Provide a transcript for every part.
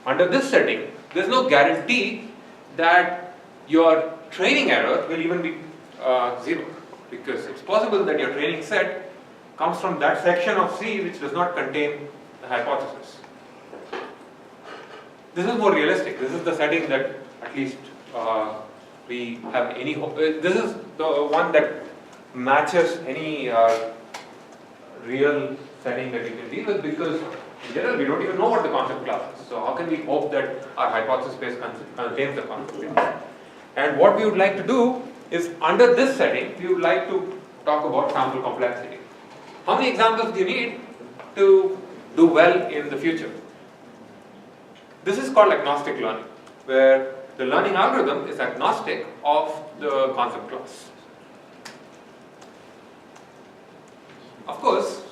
under this setting, there's no guarantee that your training error will even be 0, because it's possible that your training set comes from that section of C which does not contain the hypothesis. This is more realistic. This is the setting that at least we have any hope. This is the one that matches any real setting that you can deal with, because in general we don't even know what the concept class is. So how can we hope that our hypothesis space contains the concept class? And what we would like to do is, under this setting, we would like to talk about sample complexity. How many examples do you need to do well in the future? This is called agnostic learning, where the learning algorithm is agnostic of the concept class. Of course,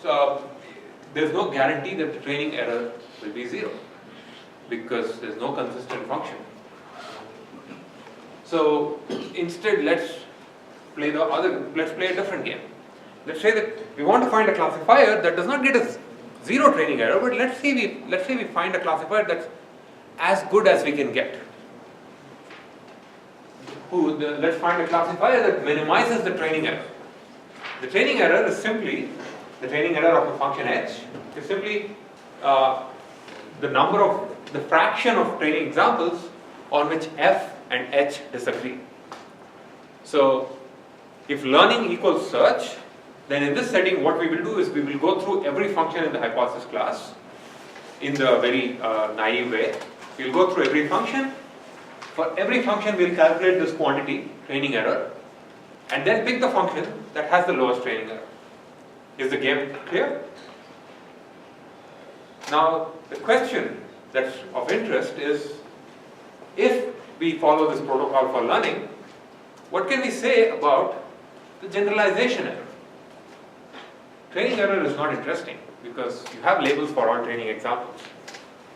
there's no guarantee that the training error will be 0, because there's no consistent function. So instead, let's play a different game. Let's say that we want to find a classifier that does not get us 0 training error, but let's say we find a classifier that's as good as we can get. Let's find a classifier that minimizes the training error. The training error is simply the training error of a function h is simply the fraction of training examples on which f and h disagree. So if learning equals search, then in this setting what we will do is we will go through every function in the hypothesis class in the very naive way. We will go through every function. For every function we will calculate this quantity, training error, and then pick the function that has the lowest training error. Is the game clear? Now the question that's of interest is, if we follow this protocol for learning, what can we say about the generalization error? Training error is not interesting because you have labels for all training examples.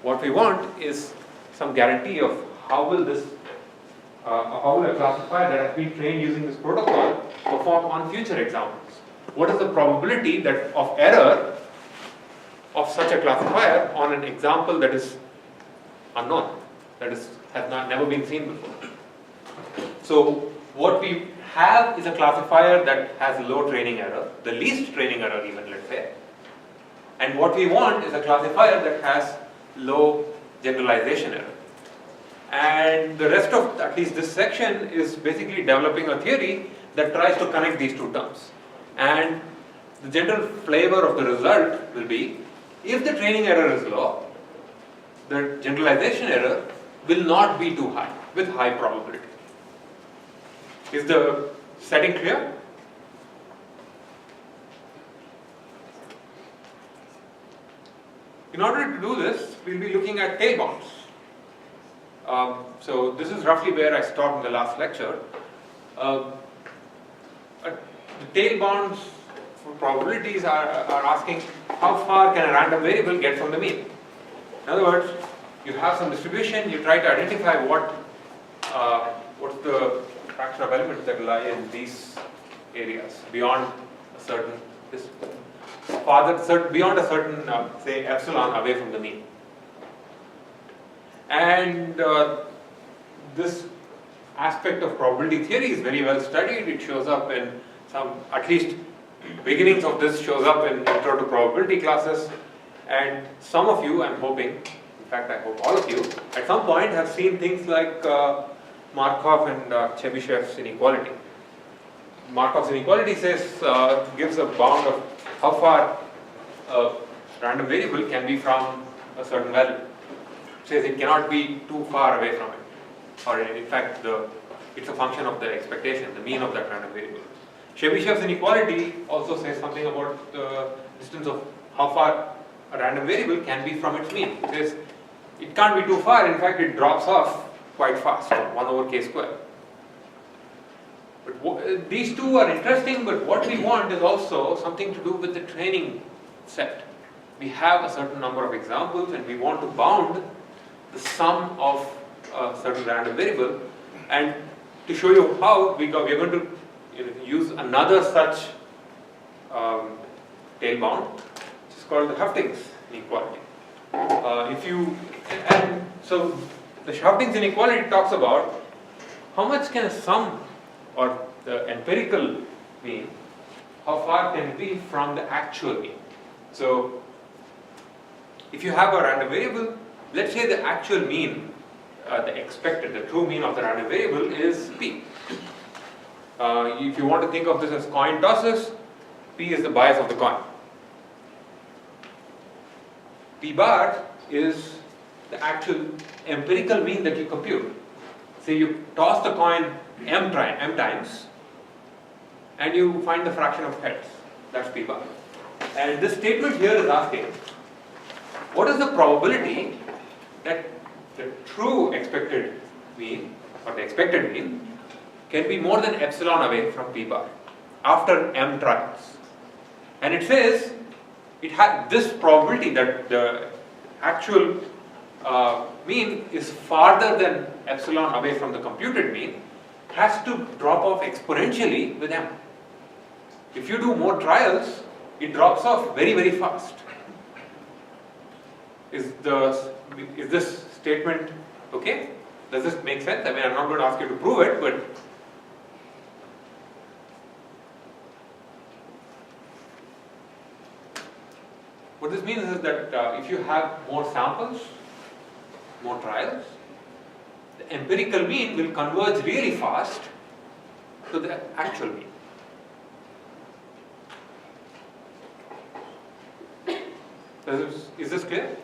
What we want is some guarantee of how will a classifier that has been trained using this protocol perform on future examples. What is the probability of error of such a classifier on an example that is unknown, that has never been seen before? So what we have is a classifier that has low training error, the least training error even, let's say. And what we want is a classifier that has low generalization error. And the rest of at least this section is basically developing a theory that tries to connect these two terms. And the general flavor of the result will be, if the training error is low, the generalization error will not be too high, with high probability. Is the setting clear? In order to do this, we'll be looking at tail bounds. So this is roughly where I stopped in the last lecture. The tail bounds for probabilities are asking how far can a random variable get from the mean. In other words, you have some distribution, you try to identify what's the fraction of elements that lie in these areas beyond a certain distance, beyond a certain say epsilon away from the mean. And this aspect of probability theory is very well studied. It shows up in at least beginnings of this shows up in intro to probability classes, and some of you, I'm hoping, in fact I hope all of you, at some point have seen things like Markov and Chebyshev's inequality. Markov's inequality gives a bound of how far a random variable can be from a certain value. It says it cannot be too far away from it, or in fact it's a function of the expectation, the mean of that random variable. Chebyshev's inequality also says something about the distance of how far a random variable can be from its mean. It says it can't be too far, in fact it drops off quite fast, 1 over k square. But these two are interesting, but what we want is also something to do with the training set. We have a certain number of examples and we want to bound the sum of a certain random variable, and to show you how, we are going to use another such tail bound, which is called the Hufting's inequality. So the Schafting's inequality talks about how much can a sum or the empirical mean, how far can it be from the actual mean. So if you have a random variable, let's say the actual mean, the expected, the true mean of the random variable is p. If you want to think of this as coin tosses, p is the bias of the coin. P bar is the actual empirical mean that you compute. Say you toss the coin m times and you find the fraction of heads. That's p bar. And this statement here is asking, what is the probability that the true expected mean or the expected mean can be more than epsilon away from p bar after m trials? And it says it has this probability that the actual mean is farther than epsilon away from the computed mean has to drop off exponentially with m. If you do more trials, it drops off very, very fast. Is this statement okay? Does this make sense? I mean, I'm not going to ask you to prove it, but what this means is that if you have more samples, more trials, the empirical mean will converge really fast to the actual mean. Is this clear?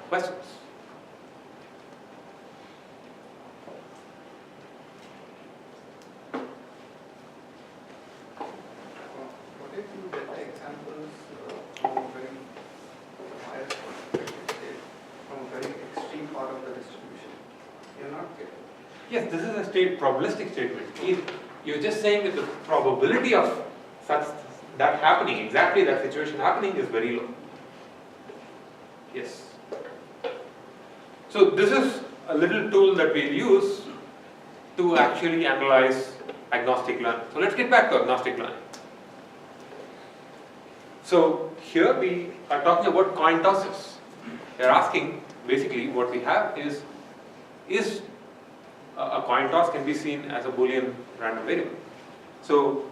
Questions? What if you get the examples from a very higher state, from a very extreme part of the distribution? You're not getting. Yes, this is a probabilistic statement. You're just saying that the probability of such that happening, exactly that situation happening, is very low. Yes. So this is a little tool that we'll use to actually analyze agnostic learning. So let's get back to agnostic learning. So here we are talking about coin tosses. They're asking, basically what we have is a coin toss can be seen as a Boolean random variable. So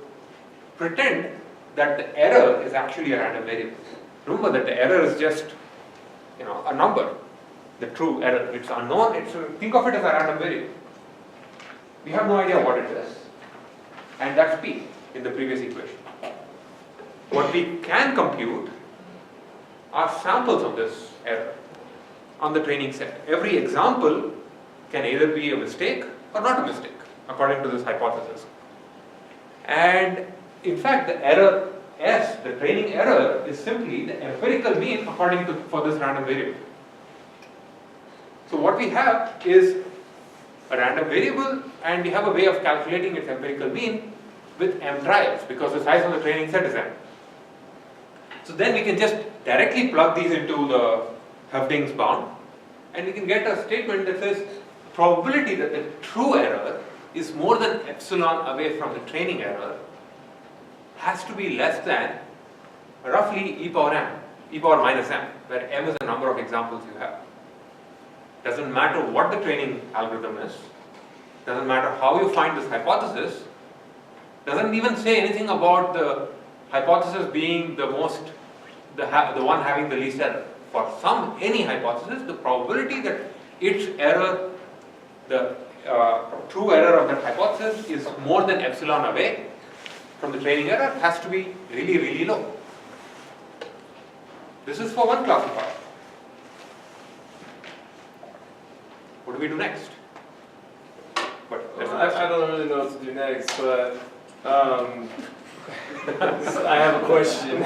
pretend that the error is actually a random variable. Remember that the error is just a number, the true error. It's unknown. Think of it as a random variable. We have no idea what it is, and that's p in the previous equation. What we can compute are samples of this error on the training set. Every example can either be a mistake or not a mistake, according to this hypothesis. And in fact, the error S, the training error, is simply the empirical mean for this random variable. So what we have is a random variable, and we have a way of calculating its empirical mean with m trials, because the size of the training set is m. So then we can just directly plug these into the Schafting's bound, and we can get a statement that says probability that the true error is more than epsilon away from the training error has to be less than roughly e power minus m, where m is the number of examples you have. Doesn't matter what the training algorithm is, doesn't matter how you find this hypothesis, doesn't even say anything about the hypothesis being the one having the least error. For any hypothesis, the probability that its error, the true error of that hypothesis, is more than epsilon away from the training error has to be really, really low. This is for one classifier. What do we do next? I don't really know what to do next, but I have a question.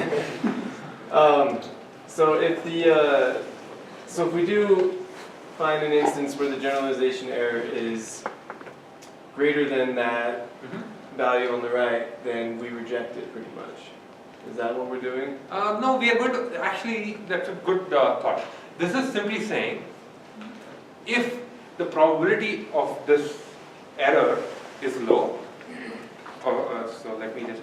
So if we do find an instance where the generalization error is greater than that value on the right, then we reject it pretty much. Is that what we're doing? No, we are going to, actually, that's a good thought. This is simply saying, if the probability of this error is low, so let me just,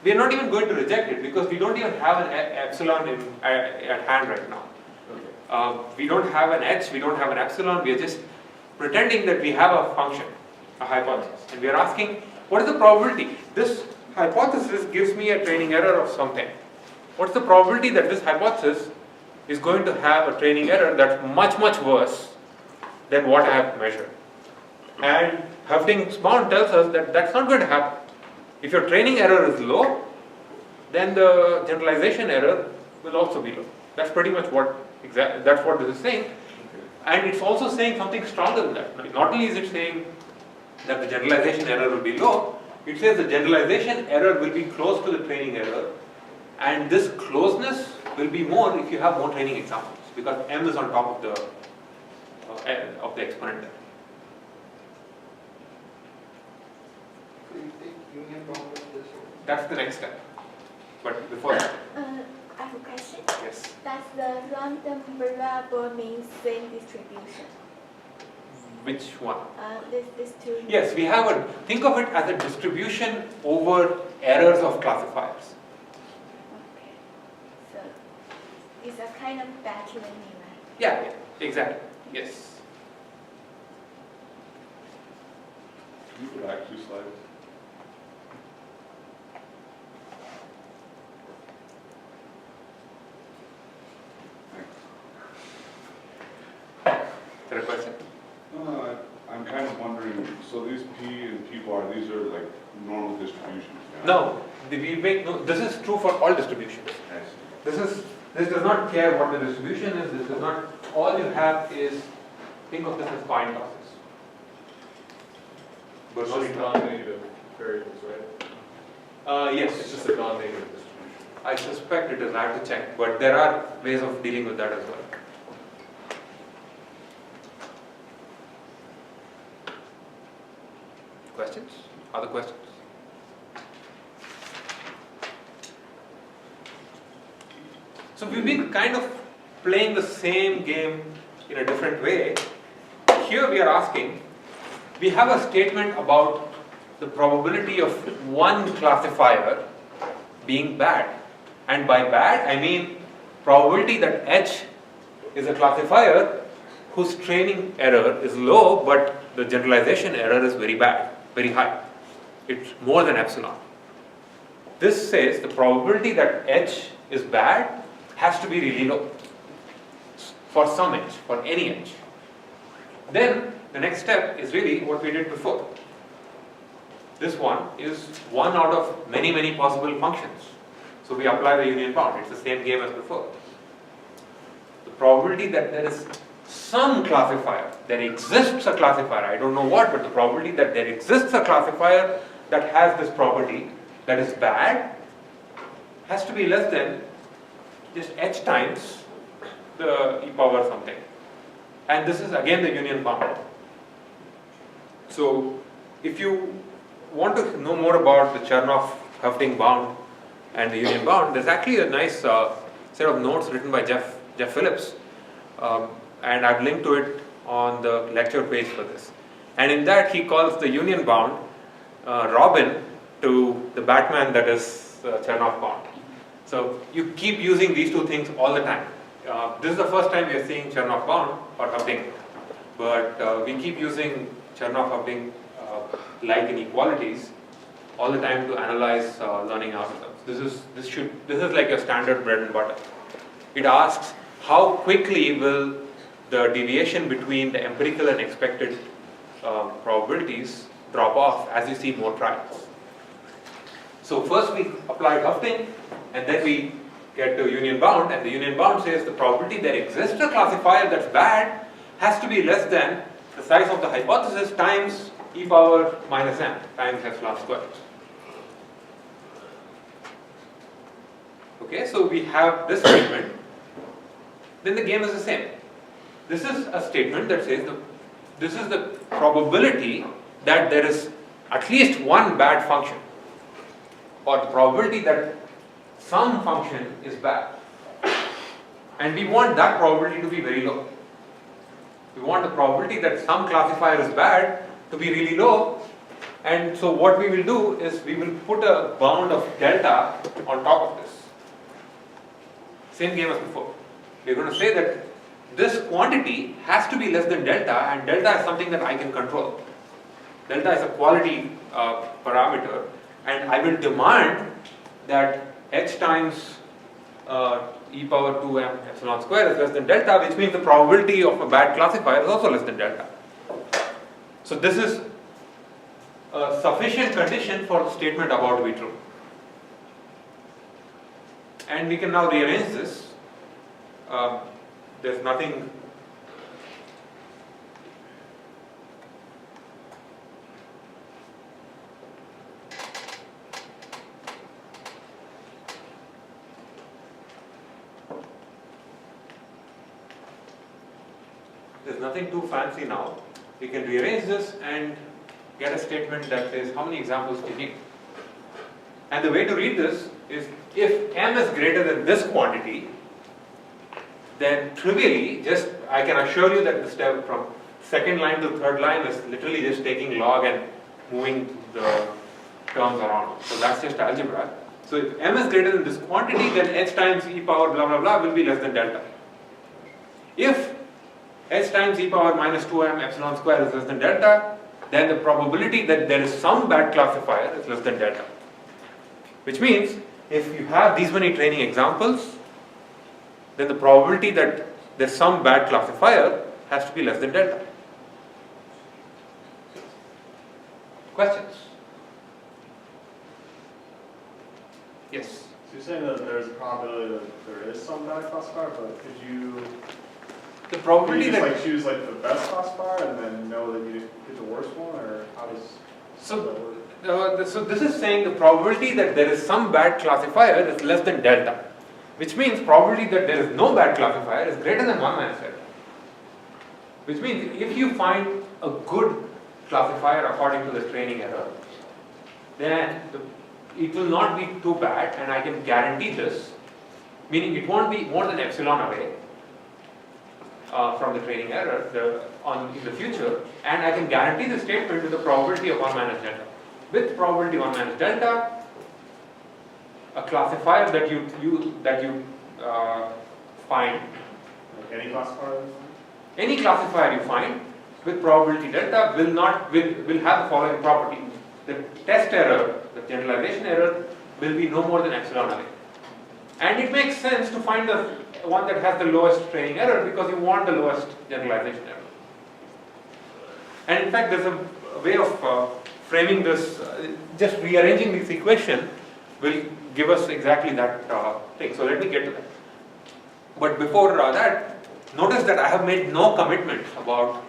we are not even going to reject it because we don't even have an epsilon at hand right now. We don't have an h, we don't have an epsilon, we are just pretending that we have a function, a hypothesis. And we are asking, what is the probability? This hypothesis gives me a training error of something. What's the probability that this hypothesis is going to have a training error that's much, much worse than what I have measured? And Hoeffding's bound tells us that that's not going to happen. If your training error is low, then the generalization error will also be low. That's pretty much what that's what this is saying. And it's also saying something stronger than that. Not only is it saying that the generalization error will be low, it says the generalization error will be close to the training error, and this closeness will be more if you have more training examples, because m is on top of the exponent there. So you take union bound of this. That's the next step. But before that, I have a question. yes. Does the random variable mean same distribution? Which one? This two. Yes, we have a, think of it as a distribution over errors of classifiers. Okay. So it's a kind of batch linear, right? Yeah, exactly. Yes. You could actually slide it. Is there a question? No, I'm kind of wondering, so these P and P bar, these are like normal distributions? Yeah? No, this is true for all distributions. I see. This does not care what the distribution is. This does not. All you have is, think of this as coin tosses. But it's just non-negative variables, right? Yes. It's just a non-negative distribution. I suspect it is. I have to check, but there are ways of dealing with that as well. Questions? Other questions? So we've been kind of playing the same game in a different way. Here we are asking, we have a statement about the probability of one classifier being bad. And by bad, I mean probability that H is a classifier whose training error is low, but the generalization error is very bad, very high. It's more than epsilon. This says the probability that H is bad has to be really low for some H, for any H. Then the next step is really what we did before. This one is one out of many, many possible functions. So we apply the union bound. It's the same game as before. The probability that there is some classifier, there exists a classifier, I don't know what, but the probability that there exists a classifier that has this property that is bad has to be less than just h times the e power something. And this is again the union bound. So if you want to know more about the Chernoff-Hoeffding bound and the union bound, there's actually a nice set of notes written by Jeff Phillips, and I've linked to it on the lecture page for this. And in that he calls the union bound Robin to the Batman that is Chernoff bound. So you keep using these two things all the time. This is the first time we are seeing Chernoff bound or Hoeffding, but we keep using Chernoff-Hoeffding like inequalities all the time to analyze learning algorithms. This is like your standard bread and butter. It asks how quickly will the deviation between the empirical and expected probabilities drop off as you see more trials. So first we applied Hoeffding, and then we get to union bound, and the union bound says the probability there exists a classifier that's bad has to be less than the size of the hypothesis times e power minus m times epsilon squared. Okay, so we have this statement. Then the game is the same. This is a statement that says this is the probability that there is at least one bad function, or the probability that some function is bad. And we want that probability to be very low. We want the probability that some classifier is bad to be really low. And so what we will do is we will put a bound of delta on top of this. Same game as before. We're going to say that this quantity has to be less than delta, and delta is something that I can control. Delta is a quality parameter, and I will demand that h times e power 2m epsilon square is less than delta, which means the probability of a bad classifier is also less than delta. So this is a sufficient condition for the statement about to be true. And we can now rearrange this. There's nothing. There's nothing too fancy now. We can rearrange this and get a statement that says how many examples do you need. And the way to read this is, if m is greater than this quantity, then trivially, I can assure you that the step from second line to third line is literally just taking log and moving the terms around. So that's just algebra. So if m is greater than this quantity, then h times e power blah blah blah will be less than delta. If h times e power minus 2m epsilon square is less than delta, then the probability that there is some bad classifier is less than delta. Which means, if you have these many training examples, then the probability that there's some bad classifier has to be less than delta. Questions? Yes? So you're saying that there's a probability that there is some bad classifier, but could you The Can probability you just that like choose like the best classifier and then know that you get the worst one, or how does So- that work? so this is saying the probability that there is some bad classifier is less than delta, which means probability that there is no bad classifier is greater than 1 minus delta. Which means if you find a good classifier according to the training error, then it will not be too bad, and I can guarantee this, meaning it won't be more than epsilon away from the training error in the future, and I can guarantee the statement with the probability of 1 minus delta. With probability 1 minus delta, a classifier that you find, Like any classifier? any classifier you find with probability delta will have the following property. The test error, the generalization error, will be no more than epsilon away. And it makes sense to find the one that has the lowest training error because you want the lowest generalization error. And in fact, there's a way of framing this, just rearranging this equation will give us exactly that thing. So let me get to that. But before that, notice that I have made no commitment about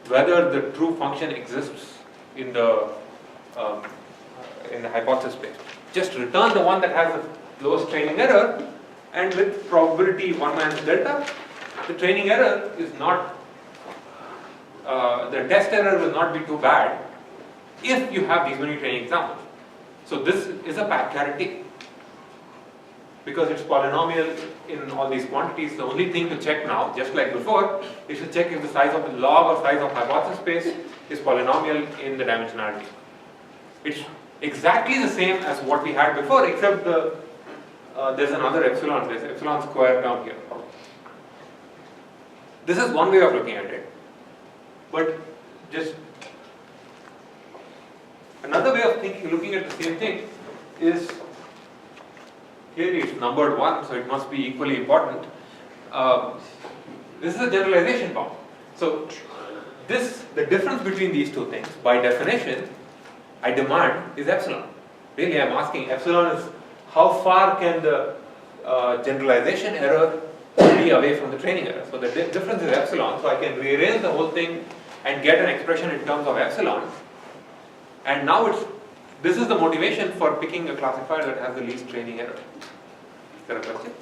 whether the true function exists in the hypothesis space. Just return the one that has the lowest training error, and with probability 1 minus delta, the training error is not, the test error will not be too bad if you have these many training examples. So this is a path guarantee. Because it's polynomial in all these quantities, the only thing to check now, just like before, is to check if the size of the log or size of hypothesis space is polynomial in the dimensionality. It's exactly the same as what we had before, except there's another epsilon, there's epsilon square down here. This is one way of looking at it. But just another way of looking at the same thing is, here it's numbered 1, so it must be equally important. This is a generalization bound. So the difference between these two things, by definition, I demand is epsilon. Really, I'm asking epsilon is how far can the generalization error be away from the training error. So the difference is epsilon, so I can rearrange the whole thing and get an expression in terms of epsilon. And now this is the motivation for picking a classifier that has the least training error. Is there a question?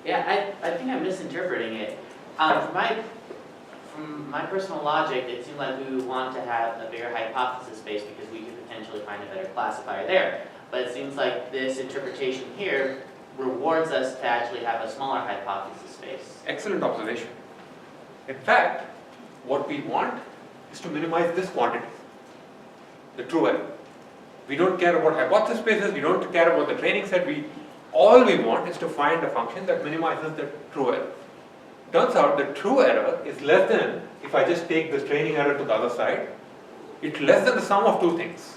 Yeah, I think I'm misinterpreting it. From my personal logic, it seemed like we would want to have a bigger hypothesis space because we could potentially find a better classifier there. But it seems like this interpretation here rewards us to actually have a smaller hypothesis space. Excellent observation. In fact, what we want is to minimize this quantity, the true error. We don't care about hypothesis spaces, we don't care about the training set, all we want is to find a function that minimizes the true error. turns out the true error is less than, if I just take this training error to the other side, it's less than the sum of two things.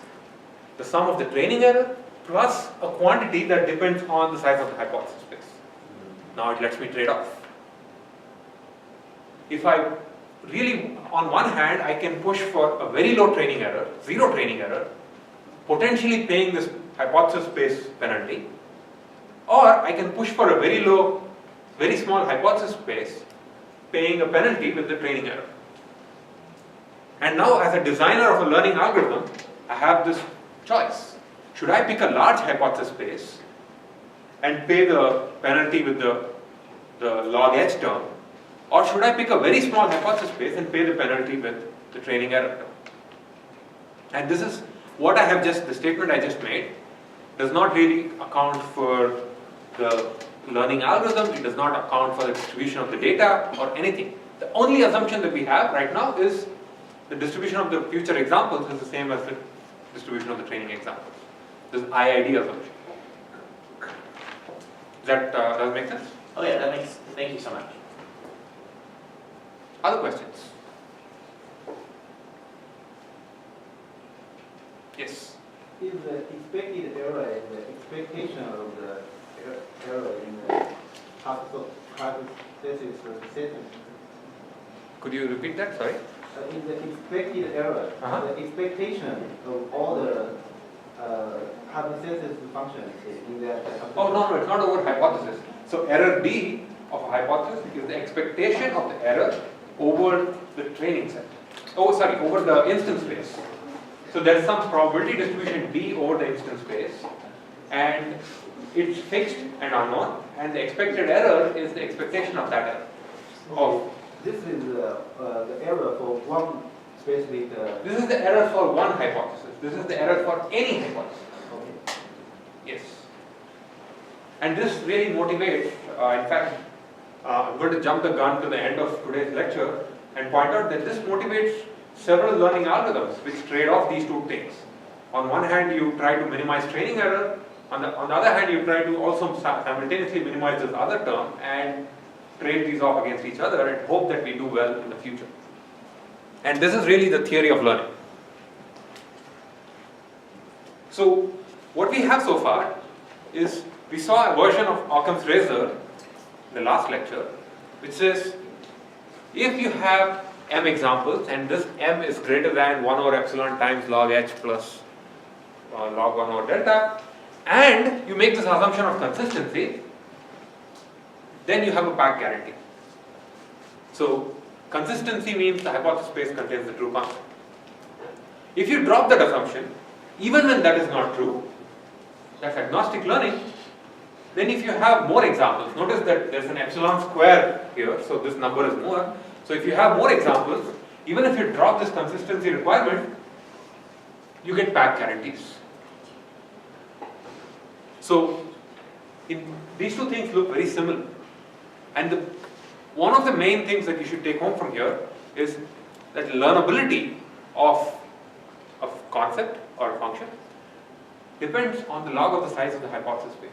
The sum of the training error plus a quantity that depends on the size of the hypothesis space. Now it lets me trade off. If I really, on one hand, I can push for a very low training error, zero training error, potentially paying this hypothesis space penalty, or I can push for a very low, very small hypothesis space, paying a penalty with the training error. And now as a designer of a learning algorithm, I have this choice. Should I pick a large hypothesis space and pay the penalty with the log h term, or should I pick a very small hypothesis space and pay the penalty with the training error term? And this is what I have just, the statement I just made does not really account for the learning algorithm, it does not account for the distribution of the data or anything. The only assumption that we have right now is the distribution of the future examples is the same as the distribution of the training examples. This IID assumption. Does that make sense? Oh yeah, that makes, thank you so much. Other questions? Yes. Is the expected error and the expectation of the error in the hypothesis sentence? Could you repeat that? Sorry. In the expected error, the expectation of all the hypothesis functions in that. Oh no, it's not over hypothesis. So error D of a hypothesis is the expectation of the error over the training set. Oh, sorry, over the instance space. So there is some probability distribution D over the instance space, and it's fixed and unknown, and the expected error is the expectation of that error. Oh. This is the error for one specific. This is the error for one hypothesis. This is the error for any hypothesis. Okay. Yes. And this really motivates, in fact, I'm going to jump the gun to the end of today's lecture and point out that this motivates several learning algorithms which trade off these two things. On one hand, you try to minimize training error. On the other hand, you try to also simultaneously minimize this other term and trade these off against each other and hope that we do well in the future. And this is really the theory of learning. So what we have so far is we saw a version of Occam's razor in the last lecture which says if you have m examples and this m is greater than 1 over epsilon times log h plus log 1 over delta, and you make this assumption of consistency, then you have a pack guarantee. So consistency means the hypothesis space contains the true constant. If you drop that assumption, even when that is not true, that's agnostic learning, then if you have more examples, notice that there's an epsilon square here, so this number is more. So if you have more examples, even if you drop this consistency requirement, you get pack guarantees. So these two things look very similar. And one of the main things that you should take home from here is that learnability of a concept or a function depends on the log of the size of the hypothesis space.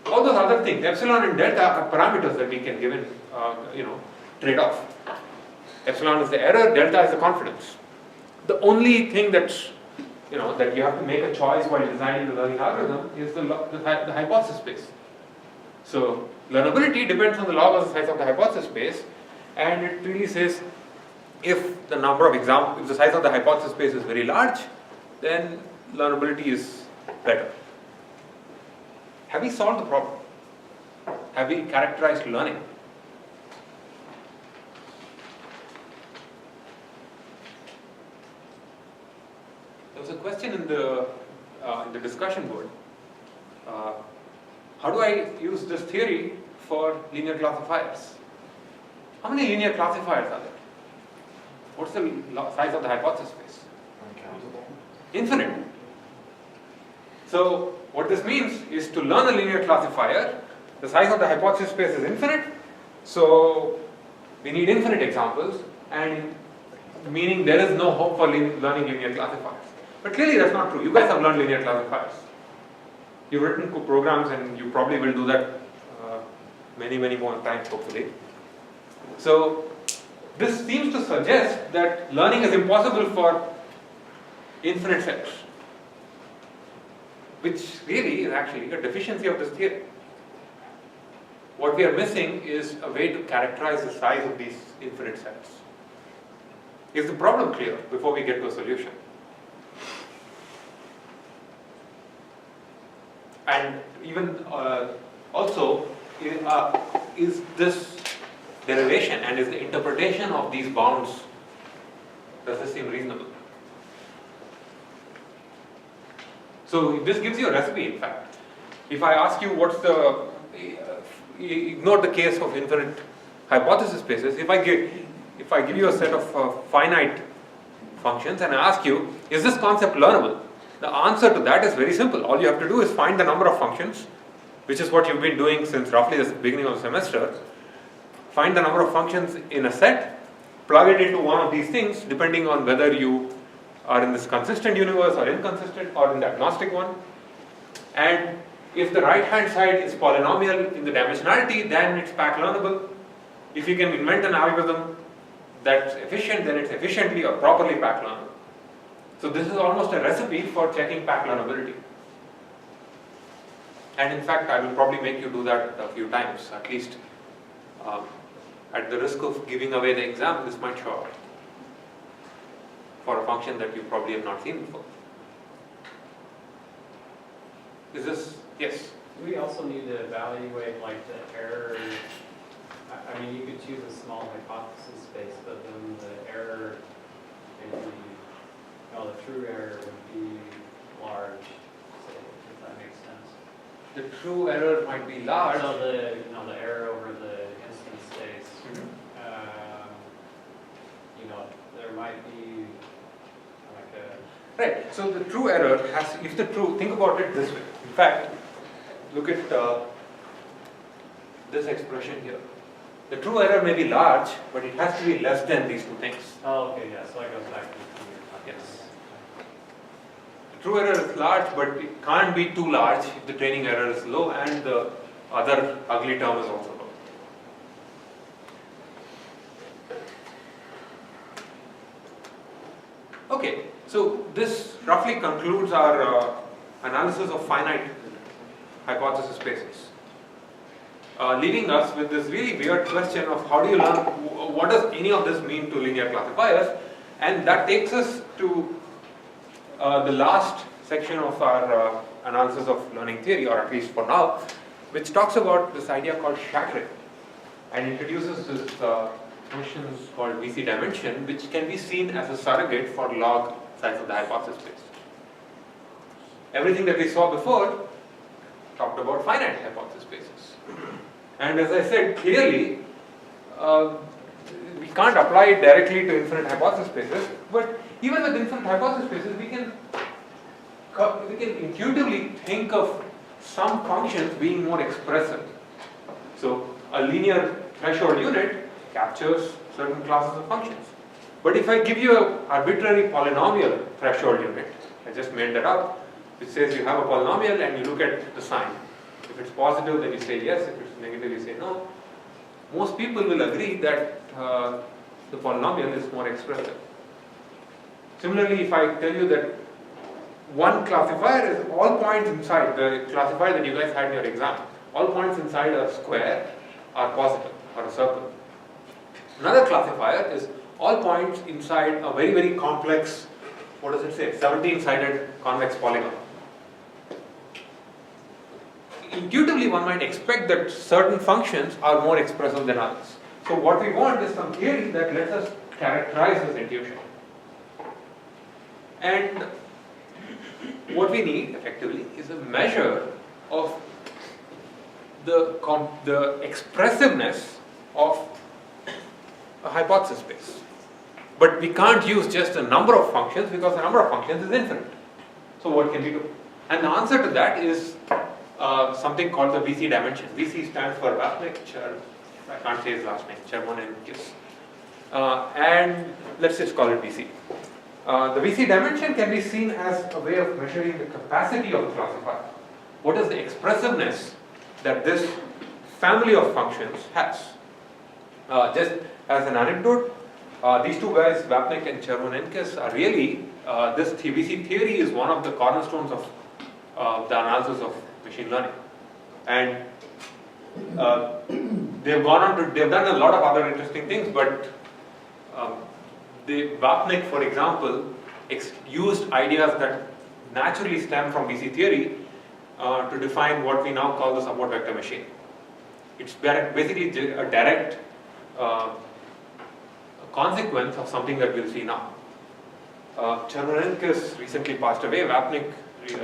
All those other things, epsilon and delta, are parameters that we can give in, trade off. Epsilon is the error, delta is the confidence. The only thing that's, that you have to make a choice while designing the learning algorithm is the hypothesis space. So learnability depends on the log of the size of the hypothesis space, and it really says if the number of examples, if the size of the hypothesis space is very large, then learnability is better. Have we solved the problem? Have we characterized learning? There was a question in the discussion board. How do I use this theory for linear classifiers? How many linear classifiers are there? What's the size of the hypothesis space? Uncountable. Infinite. So what this means is to learn a linear classifier, the size of the hypothesis space is infinite, so we need infinite examples, and meaning there is no hope for learning linear classifiers. But clearly that's not true. You guys have learned linear classifiers. You've written programs and you probably will do that many more times hopefully. So this seems to suggest that learning is impossible for infinite sets, which really is actually a deficiency of this theory. What we are missing is a way to characterize the size of these infinite sets. Is the problem clear before we get to a solution? And even also, is this derivation and is the interpretation of these bounds, does this seem reasonable? So this gives you a recipe, in fact. If I ask you what's the, ignore the case of infinite hypothesis spaces, if I give you a set of finite functions and I ask you, is this concept learnable? The answer to that is very simple. All you have to do is find the number of functions, which is what you've been doing since roughly the beginning of the semester. Find the number of functions in a set, plug it into one of these things, depending on whether you are in this consistent universe or inconsistent or in the agnostic one. And if the right hand side is polynomial in the dimensionality, then it's pack learnable. If you can invent an algorithm that's efficient, then it's efficiently or properly pack learnable. So this is almost a recipe for checking pack learnability. And in fact, I will probably make you do that a few times, at least at the risk of giving away the exam, this might show up for a function that you probably have not seen before. Is this, yes? We also need to evaluate like the error. I mean, you could choose a small hypothesis space, but then the error, maybe, the true error would be large, so if that makes sense. The true error might be large. So the error over the instance space, there might be like a... Right, so the true error has, think about it this way. In fact, look at this expression here. The true error may be large, but it has to be less than these two things. Oh, okay, yeah, so that goes back to the Yes. The true error is large, but it can't be too large if the training error is low and the other ugly term is also low. Okay, so this roughly concludes our analysis of finite hypothesis spaces. Leaving us with this really weird question of how do you learn, what does any of this mean to linear classifiers? And that takes us to the last section of our analysis of learning theory, or at least for now, which talks about this idea called shattering and introduces this functions called VC dimension, which can be seen as a surrogate for log size of the hypothesis space. Everything that we saw before talked about finite hypothesis spaces. And as I said, clearly, we can't apply it directly to infinite hypothesis spaces, but even with infinite hypothesis spaces, we can intuitively think of some functions being more expressive. So a linear threshold unit captures certain classes of functions. But if I give you an arbitrary polynomial threshold unit, I just made that up, which says you have a polynomial and you look at the sign. If it's positive, then you say yes. If it's negative, you say no. Most people will agree that the polynomial is more expressive. Similarly, if I tell you that one classifier is all points inside, the classifier that you guys had in your exam, all points inside a square are positive, or a circle. Another classifier is all points inside a very, very complex, what does it say, 17-sided convex polygon. Intuitively, one might expect that certain functions are more expressive than others. So what we want is some theory that lets us characterize this intuition. And what we need, effectively, is a measure of the expressiveness of a hypothesis space. But we can't use just a number of functions because the number of functions is infinite. So what can we do? And the answer to that is something called the VC dimension. VC stands for Vasnik, I can't say his last name, Chermonenkis. And let's just call it VC. The VC dimension can be seen as a way of measuring the capacity of the classifier. What is the expressiveness that this family of functions has? Just as an anecdote, these two guys, Vapnik and Chervonenkis, are really, this VC theory is one of the cornerstones of the analysis of machine learning. And they've done a lot of other interesting things, but Vapnik, for example, used ideas that naturally stem from VC theory to define what we now call the support vector machine. It's basically a direct consequence of something that we'll see now. Chervonenkis recently passed away. Vapnik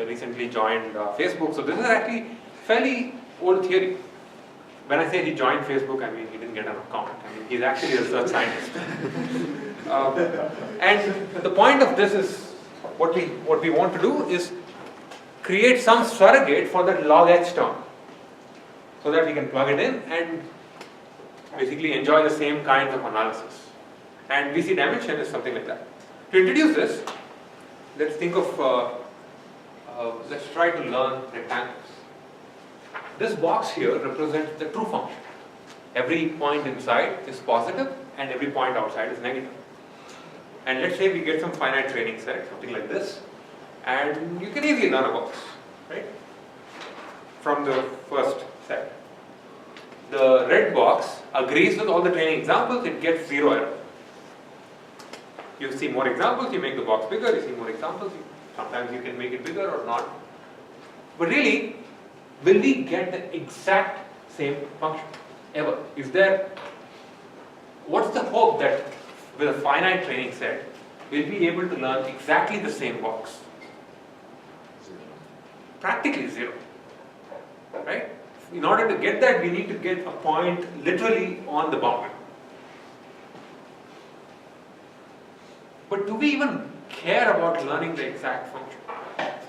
recently joined Facebook. So this is actually fairly old theory. When I say he joined Facebook, I mean he didn't get an account. I mean he's actually a research scientist. And the point of this is what we want to do is create some surrogate for that log h term, so that we can plug it in and basically enjoy the same kinds of analysis. And VC dimension is something like that. To introduce this, let's think of, let's try to learn rectangles. This box here represents the true function. Every point inside is positive and every point outside is negative. And let's say we get some finite training set, something like this, and you can easily learn a box, right? From the first set. The red box agrees with all the training examples, it gets 0 error. You see more examples, you make the box bigger, you see more examples, sometimes you can make it bigger or not. But really, will we get the exact same function ever? Is there, what's the hope that with a finite training set, we'll be able to learn exactly the same box? Practically 0, right? In order to get that, we need to get a point literally on the boundary. But do we even care about learning the exact function?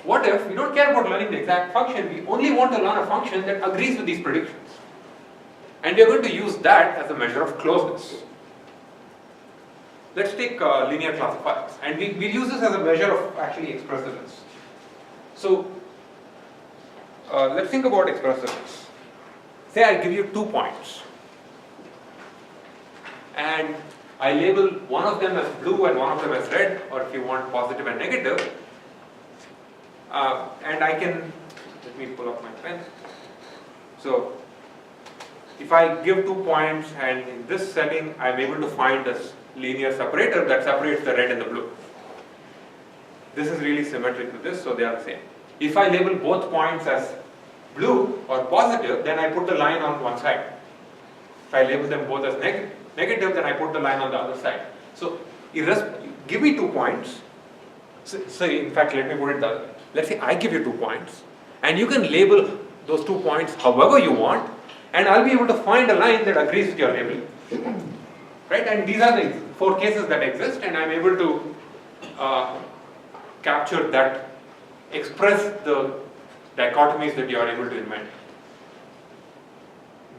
What if we don't care about learning the exact function, we only want to learn a function that agrees with these predictions? And we are going to use that as a measure of closeness. Let's take linear classifiers, and we'll use this as a measure of actually expressiveness. So, let's think about expressiveness. Say I give you 2 points, and I label one of them as blue and one of them as red, or if you want positive and negative, and I can, let me pull up my pen. So, if I give 2 points and in this setting I am able to find a linear separator that separates the red and the blue. This is really symmetric to this, so they are the same. If I label both points as blue or positive, then I put the line on one side. If I label them both as negative, then I put the line on the other side. So, give me 2 points. So in fact, let me put it that way. Let's say I give you 2 points, and you can label those 2 points however you want, and I'll be able to find a line that agrees with your labeling. Right? And these are the 4 cases that exist, and I'm able to capture that, express the dichotomies that you are able to invent.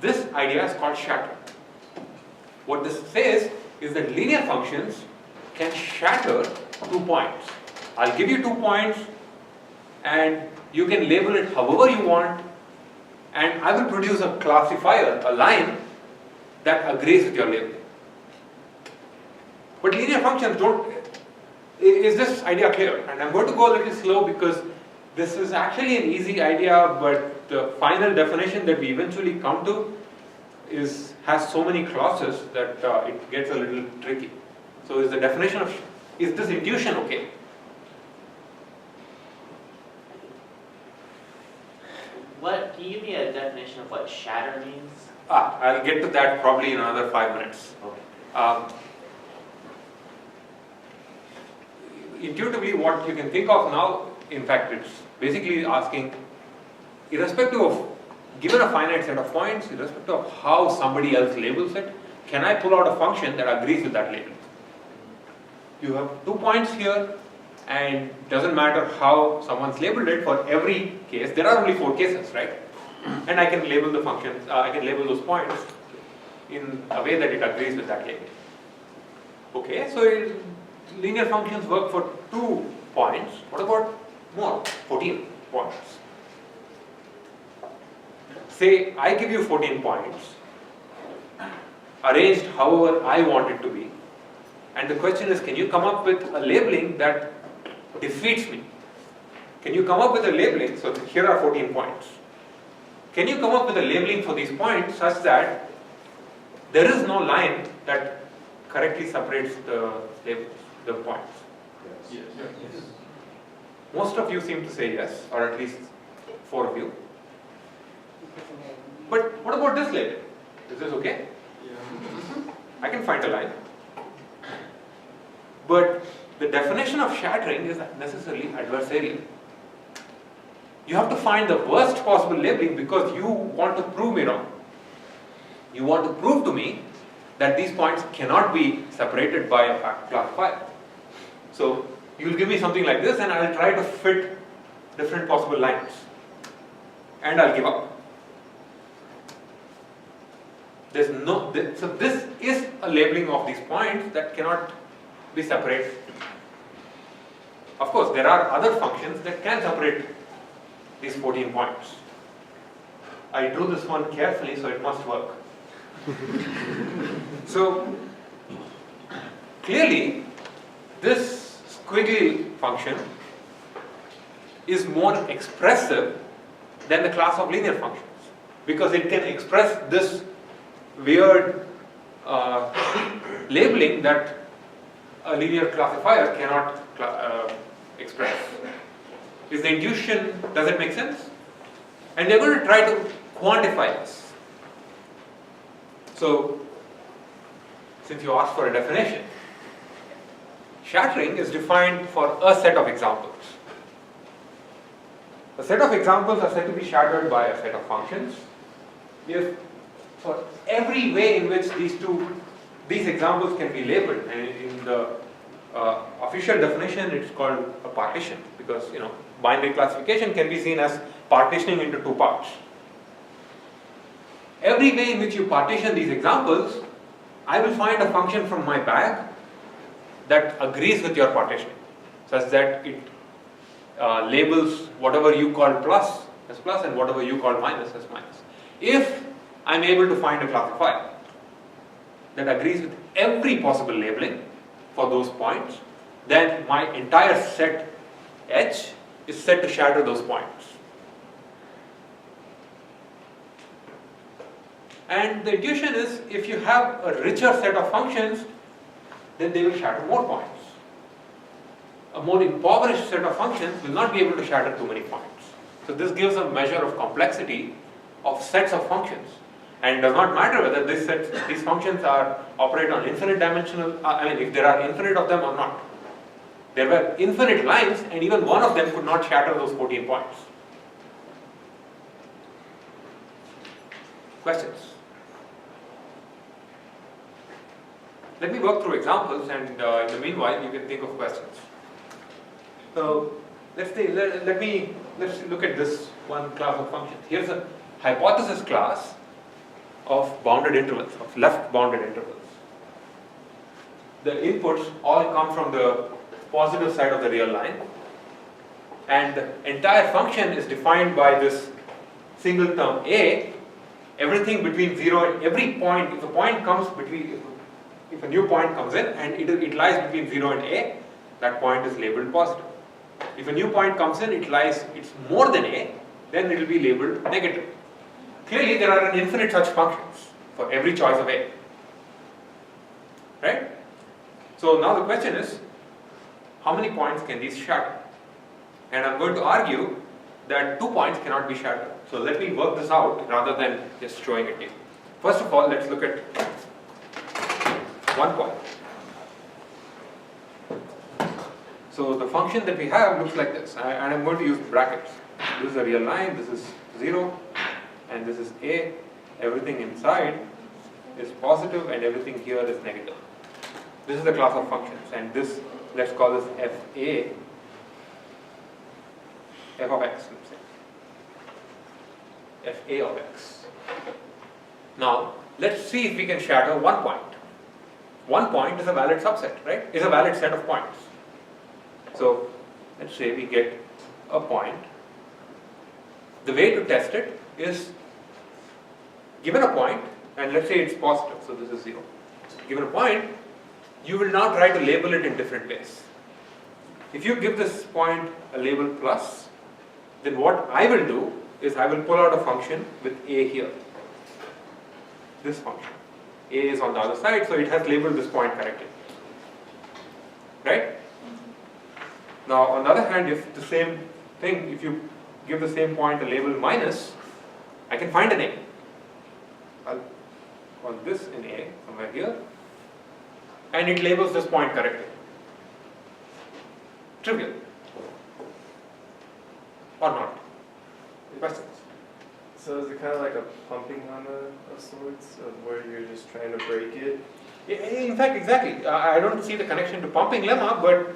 This idea is called shatter. What this says is that linear functions can shatter 2 points. I'll give you 2 points, and you can label it however you want, and I will produce a classifier, a line that agrees with your labeling. But linear functions don't. Is this idea clear? And I'm going to go a little slow because this is actually an easy idea, but the final definition that we eventually come to has so many clauses that it gets a little tricky. So is the definition of, is this intuition okay? Can you give me a definition of what shatter means? I'll get to that probably in another 5 minutes. Okay. Intuitively, what you can think of now, in fact, it's basically asking, irrespective of, given a finite set of points, irrespective of how somebody else labels it, can I pull out a function that agrees with that label? You have 2 points here, and it doesn't matter how someone's labeled it for every case. There are only 4 cases, right? And I can label the functions, I can label those points in a way that it agrees with that label. Okay, so linear functions work for 2 points. What about more? 14 points. Say I give you 14 points, arranged however I want it to be. And the question is, can you come up with a labeling that defeats me? Can you come up with a labeling, so here are 14 points. Can you come up with a labeling for these points such that there is no line that correctly separates the labels, the points? Yes. Most of you seem to say yes, or at least 4 of you. But what about this label? Is this okay? I can find a line. But the definition of shattering is not necessarily adversarial. You have to find the worst possible labeling because you want to prove me wrong. You want to prove to me that these points cannot be separated by a classifier. So you will give me something like this and I will try to fit different possible lines. And I'll give up. So this is a labeling of these points that cannot be separated. Of course, there are other functions that can separate these 14 points. I drew this one carefully, so it must work. So, clearly, this squiggly function is more expressive than the class of linear functions because it can express this weird labeling that a linear classifier cannot express. Is the intuition, does it make sense? And they're going to try to quantify this. So, since you asked for a definition, shattering is defined for a set of examples. A set of examples are said to be shattered by a set of functions if for every way in which these examples can be labeled, and in the official definition it's called a partition because binary classification can be seen as partitioning into 2 parts. Every way in which you partition these examples, I will find a function from my bag that agrees with your partitioning such that it labels whatever you call plus as plus and whatever you call minus as minus. If I'm able to find a classifier that agrees with every possible labeling for those points, then my entire set H is set to shatter those points. And the intuition is if you have a richer set of functions, then they will shatter more points. A more impoverished set of functions will not be able to shatter too many points. So this gives a measure of complexity of sets of functions. And it does not matter whether these functions operate on infinite dimensional, if there are infinite of them or not. There were infinite lines and even one of them could not shatter those 14 points. Questions? Let me work through examples and in the meanwhile you can think of questions. So let's look at this one class of functions. Here's a hypothesis class of bounded intervals, of left bounded intervals. The inputs all come from the positive side of the real line and the entire function is defined by this single term a. Everything between 0 and every point, if a new point comes in and it lies between 0 and a, that point is labeled positive. If a new point comes in, it's more than a, then it will be labeled negative. Clearly, there are an infinite such functions for every choice of a. Right? So now the question is, how many points can these shatter? And I'm going to argue that 2 points cannot be shattered. So let me work this out rather than just showing it to you. First of all, let's look at 1 point. So the function that we have looks like this, and I'm going to use brackets. This is a real line, this is 0, and this is a. Everything inside is positive and everything here is negative. This is the class of functions, and this, let's call this f of x, let's say. fa of x. Now, let's see if we can shatter 1 point. 1 point is a valid subset, right? It's a valid set of points. So, let's say we get a point. The way to test it is, given a point, and let's say it's positive, so this is 0. Given a point, you will now try to label it in different ways. If you give this point a label plus, then what I will do is I will pull out a function with a here. This function. A is on the other side, so it has labeled this point correctly. Right? Now, on the other hand, if the same thing, if you give the same point a label minus, I can find an a. I'll call this in a somewhere here, and it labels this point correctly. Trivial. Or not? Questions? So is it kind of like a pumping lemma of sorts, of where you're just trying to break it? In fact, exactly. I don't see the connection to pumping lemma, but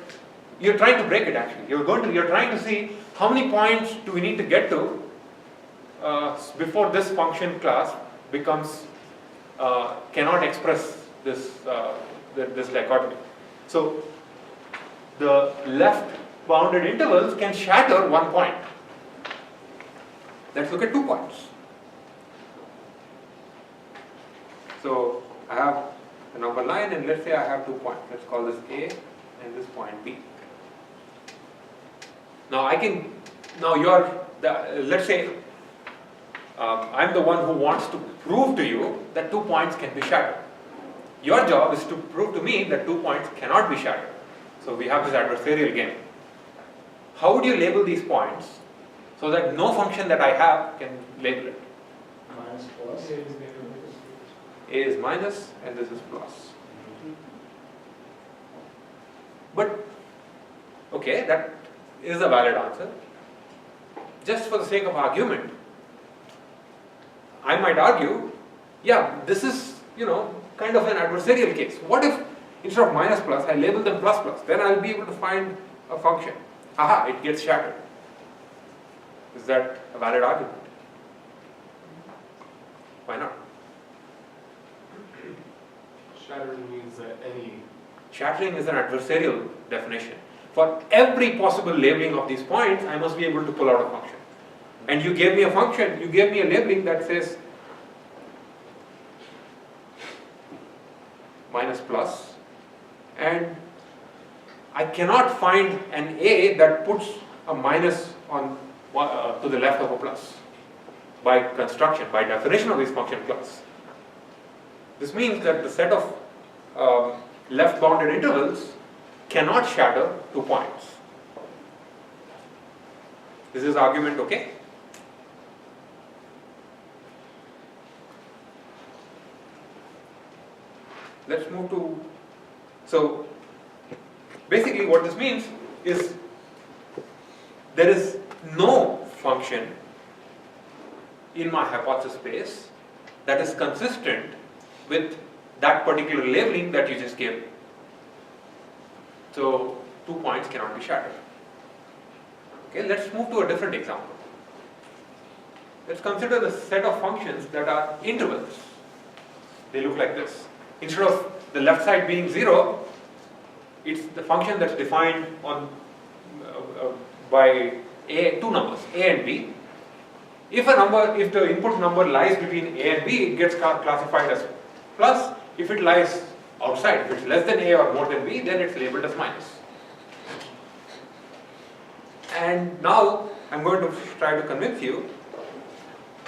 you're trying to break it actually. You're trying to see how many points do we need to get to before this function class becomes cannot express this this dichotomy. So the left bounded intervals can shatter 1 point. Let's look at 2 points. So I have a number line, and let's say I have 2 points. Let's call this A and this point B. Now I can, now let's say I'm the one who wants to prove to you that 2 points can be shattered. Your job is to prove to me that 2 points cannot be shattered. So we have this adversarial game. How would you label these points so that no function that I have can label it? Minus plus. A is minus and this is plus. But, okay, that is a valid answer. Just for the sake of argument, I might argue, yeah, this is, kind of an adversarial case. What if instead of minus plus, I label them plus plus? Then I'll be able to find a function. Aha, it gets shattered. Is that a valid argument? Why not? Shattering means that any. Shattering is an adversarial definition. For every possible labeling of these points, I must be able to pull out a function. And you gave me a function, you gave me a labeling that says minus plus, and I cannot find an A that puts a minus on to the left of a plus by construction, by definition of this function class. This means that the set of left bounded intervals cannot shatter 2 points. Is this argument okay? Let's move to, so basically what this means is there is no function in my hypothesis space that is consistent with that particular labeling that you just gave me. So 2 points cannot be shattered. Okay, let's move to a different example. Let's consider the set of functions that are intervals. They look like this. Instead of the left side being 0, it's the function that's defined on by two numbers, A and B. If the input number lies between A and B, it gets classified as plus. If it lies outside, if it's less than A or more than B, then it's labeled as minus. And now I'm going to try to convince you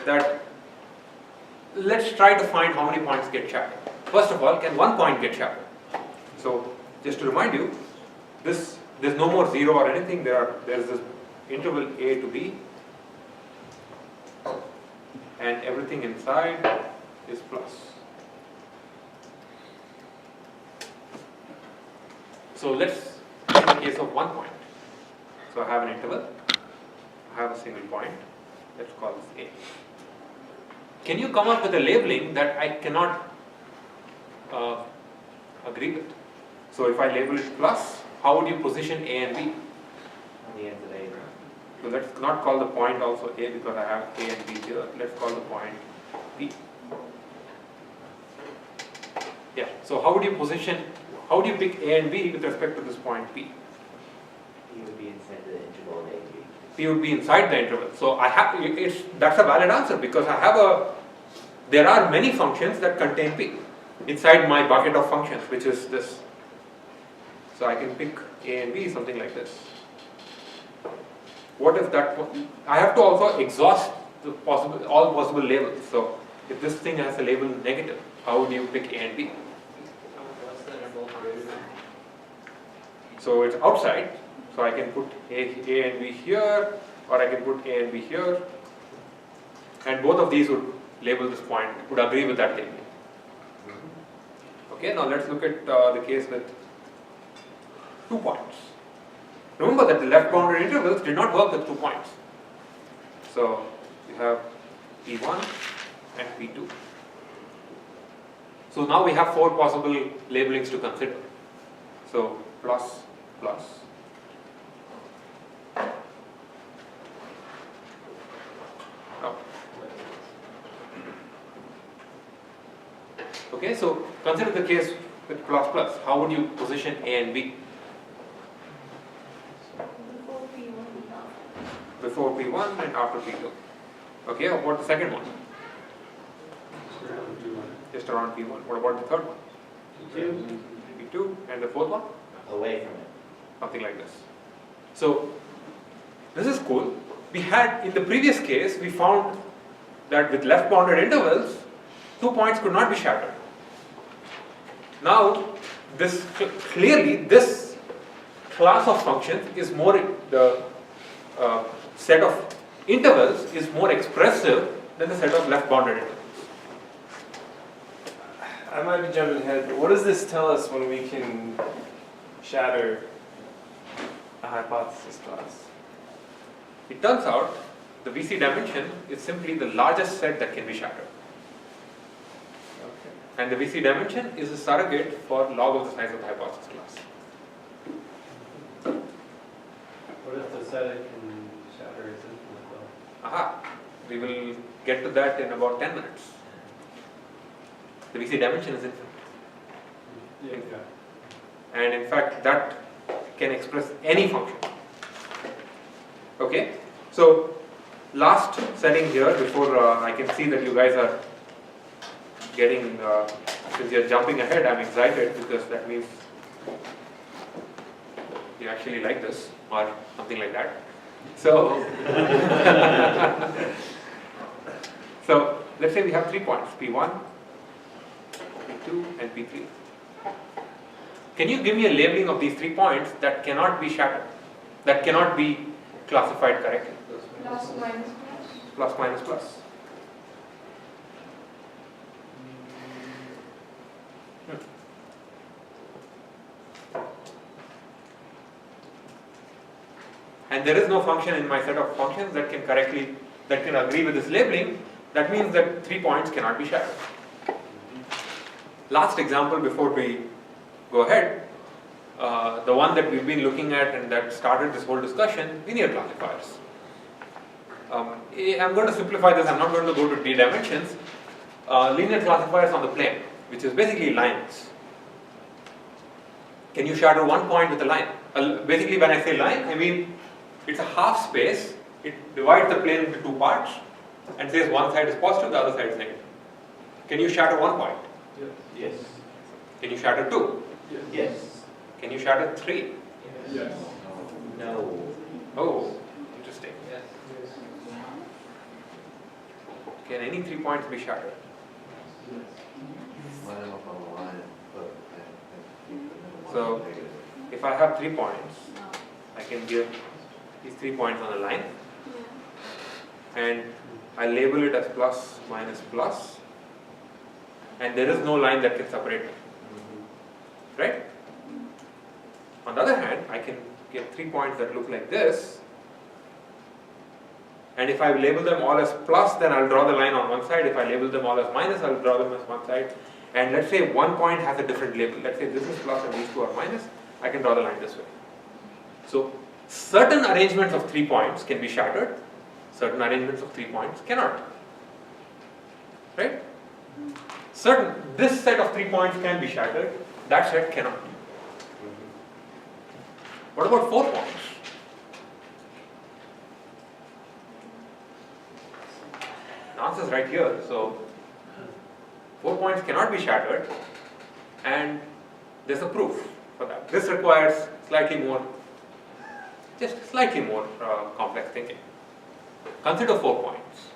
that let's try to find how many points get shattered. First of all, can 1 point get shattered? So just to remind you, there's no more 0 or anything. There's this interval A to B, and everything inside is plus. So let's take the case of 1 point. So I have an interval, I have a single point, let's call this A. Can you come up with a labeling that I cannot agree with? So if I label it plus, how would you position A and B? On the ends of A, right? So let's not call the point also A because I have A and B here. Let's call the point B. Yeah, so how would you pick A and B with respect to this point P? P would be inside the interval of A and B. P would be inside the interval. So that's a valid answer because I have a there are many functions that contain p inside my bucket of functions, which is this. So I can pick a and b, something like this. What if that, I have to also exhaust the possible, all possible labels. So if this thing has a label negative, how do you pick a and b? What's the interval greater than? So it's outside, so I can put a and b here, or I can put a and b here, and both of these would label this point, would agree with that labeling. Okay, now let's look at the case with 2 points. Remember that the left bounded intervals did not work with 2 points. So you have P1 and P2. So now we have 4 possible labelings to consider. So plus, plus. Oh. Okay, so consider the case with plus, plus. How would you position A and B? Before P1 and after P2. Okay, what about the second one? Just around P1. What about the third one? P2. And the fourth one? Away from it. Something like this. So, this is cool. We had, in the previous case, we found that with left bounded intervals, 2 points could not be shattered. Now, this clearly, this class of functions is more, the set of intervals is more expressive than the set of left bounded intervals. I might be jumping ahead, but what does this tell us when we can shatter a hypothesis class? It turns out the VC dimension is simply the largest set that can be shattered. Okay. And the VC dimension is a surrogate for log of the size of the hypothesis class. What if the set it can shatter is infinite though? Aha, we will get to that in about 10 minutes. The VC dimension is infinite. Yeah. And in fact, that can express any function. Okay, so last setting here before I can see that you guys are getting, since you're jumping ahead, I'm excited because that means you actually like this or something like that. So, so let's say we have 3 points, P1, P2 and P3. Can you give me a labeling of these 3 points that cannot be shattered, that cannot be classified correctly? Plus, minus, plus. Plus, minus, plus. And there is no function in my set of functions that can correctly, that can agree with this labeling. That means that 3 points cannot be shattered. Last example before we go ahead, the one that we've been looking at and that started this whole discussion, linear classifiers. I'm going to simplify this, I'm not going to go to d dimensions. Linear classifiers on the plane, which is basically lines. Can you shatter 1 point with a line? Basically when I say line, I mean it's a half space, it divides the plane into 2 parts and says one side is positive, the other side is negative. Can you shatter 1 point? Yes. Can you shatter 2? Yes. Can you shatter 3? Yes. No. Oh, interesting. Can any 3 points be shattered? So, if I have 3 points, I can give these 3 points on a line and I label it as plus, minus, plus, and there is no line that can separate them. Right? On the other hand, I can get 3 points that look like this, and if I label them all as plus, then I'll draw the line on one side. If I label them all as minus, I'll draw them as one side. And let's say 1 point has a different label. Let's say this is plus and these 2 are minus. I can draw the line this way. So certain arrangements of 3 points can be shattered. Certain arrangements of 3 points cannot. Right? This set of 3 points can be shattered. That set cannot. What about 4 points? The answer is right here. So 4 points cannot be shattered, and there's a proof for that. This requires just slightly more complex thinking. Consider 4 points.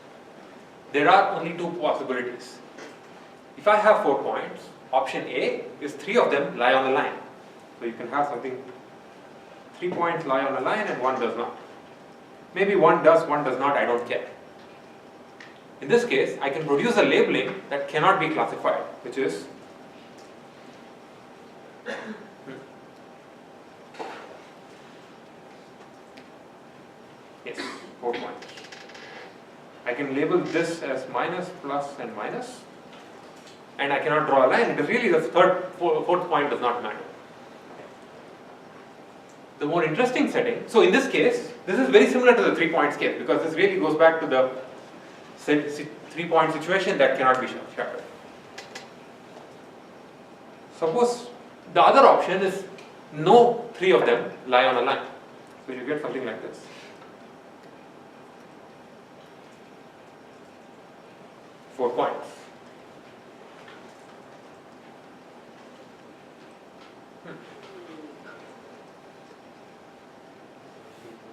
There are only two possibilities. If I have 4 points, option A is 3 of them lie on a line. So you can have something, 3 points lie on a line and 1 does not. Maybe 1 does, 1 does not, I don't care. In this case, I can produce a labeling that cannot be classified, which is yes, 4 points. I can label this as minus, plus, and minus, and I cannot draw a line. It is really the fourth point does not matter. The more interesting setting, so in this case, this is very similar to the 3 points case, because this really goes back to the 3 point situation that cannot be shattered. Suppose the other option is no 3 of them lie on a line. So you get something like this. Four points.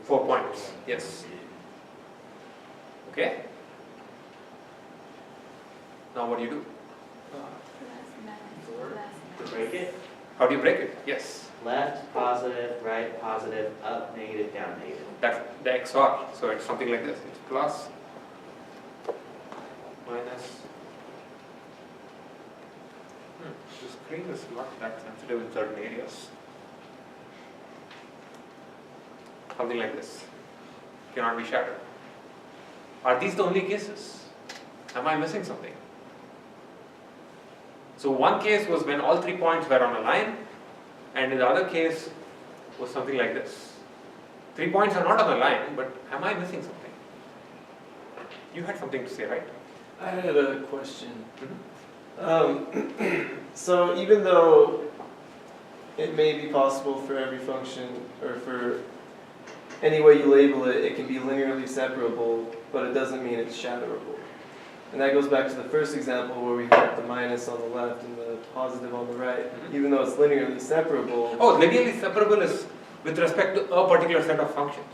4 points, yes. Okay? Now what do you do? To break it, How do you break it? Yes. left, positive, right, positive, up, negative, down, negative. That's the XOR. So it's something like this. It's plus, minus. The screen is not that sensitive in certain areas. Something like this. Cannot be shattered. Are these the only cases? Am I missing something? So one case was when all 3 points were on a line, and in the other case was something like this. 3 points are not on a line, but am I missing something? You had something to say, right? I had a question. So even though it may be possible for every function, or for any way you label it, it can be linearly separable, but it doesn't mean it's shatterable. And that goes back to the first example where we had the minus on the left and the positive on the right. Even though it's linearly separable. Oh, linearly separable is with respect to a particular set of functions.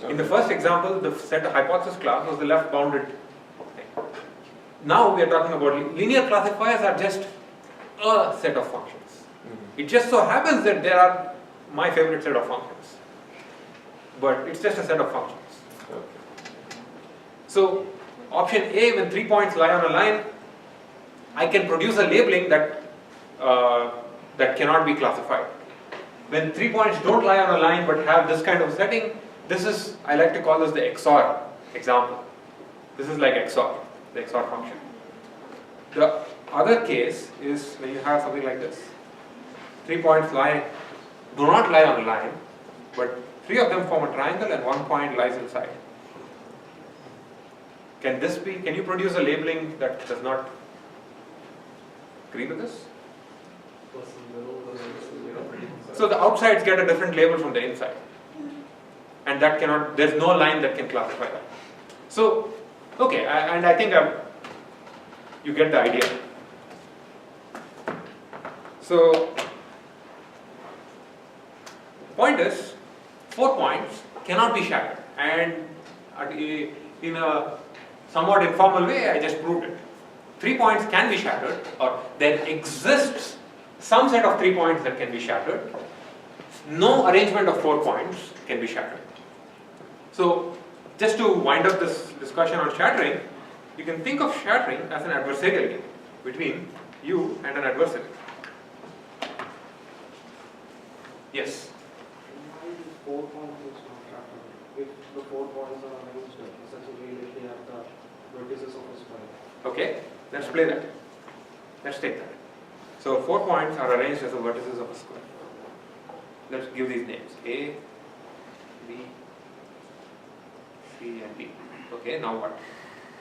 In the first example, the set of hypothesis class was the left bounded thing. Now we are talking about linear classifiers are just a set of functions. It just so happens that they are my favorite set of functions. But it's just a set of functions. So option A, when 3 points lie on a line, I can produce a labeling that that cannot be classified. When 3 points don't lie on a line but have this kind of setting, this is, I like to call this the XOR example. This is like XOR, the XOR function. The other case is when you have something like this. 3 points do not lie on a line, but 3 of them form a triangle and 1 point lies inside. Can you produce a labeling that does not agree with this? So the outsides get a different label from the inside. And that cannot, there's no line that can classify that. So, okay, and I think you get the idea. So, the point is, 4 points cannot be shattered. And in a somewhat informal way, I just proved it. 3 points can be shattered, or there exists some set of 3 points that can be shattered. No arrangement of 4 points can be shattered. So, just to wind up this discussion on shattering, you can think of shattering as an adversarial game between you and an adversary. Yes? Why is 4 points is not shattered? If the 4 points are arranged in such a way that they have the vertices of a square. Okay, let's play that. Let's take that. So 4 points are arranged as the vertices of a square. Let's give these names. A, B, C and D. Okay, now what?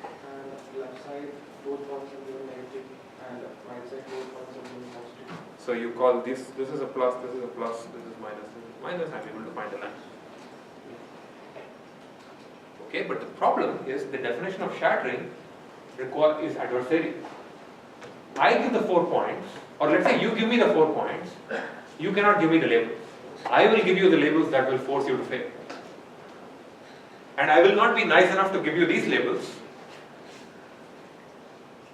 And left side, both points are given negative, and right side, both points are given positive. So you call this is a plus, this is a plus, this is minus, I'm able to find a line. Okay, but the problem is the definition of shattering is adversarial. I give the 4 points, or let's say you give me the 4 points, you cannot give me the labels. I will give you the labels that will force you to fail. And I will not be nice enough to give you these labels.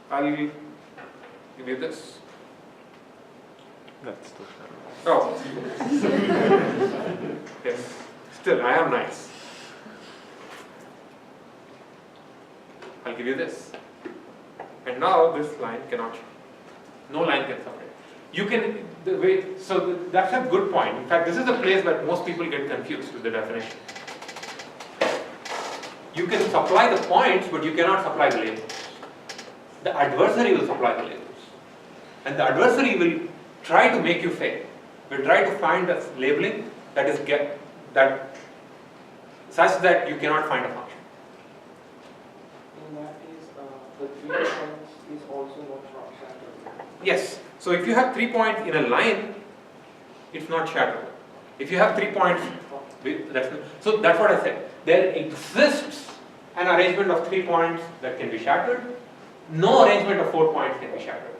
I will give you this. That's still Oh. Yes. Still, I am nice. I'll give you this. And now this line cannot, no line can separate. You can, the way, so that's a good point. In fact, this is a place where most people get confused with the definition. You can supply the points, but you cannot supply the labels. The adversary will supply the labels. And the adversary will try to make you fail. Will try to find a labeling that is such that you cannot find a function. In that case, the 3 points is also not shattered. Yes. So if you have 3 points in a line, it's not shattered. If you have 3 points, so that's what I said. There exists an arrangement of 3 points that can be shattered. No arrangement of 4 points can be shattered.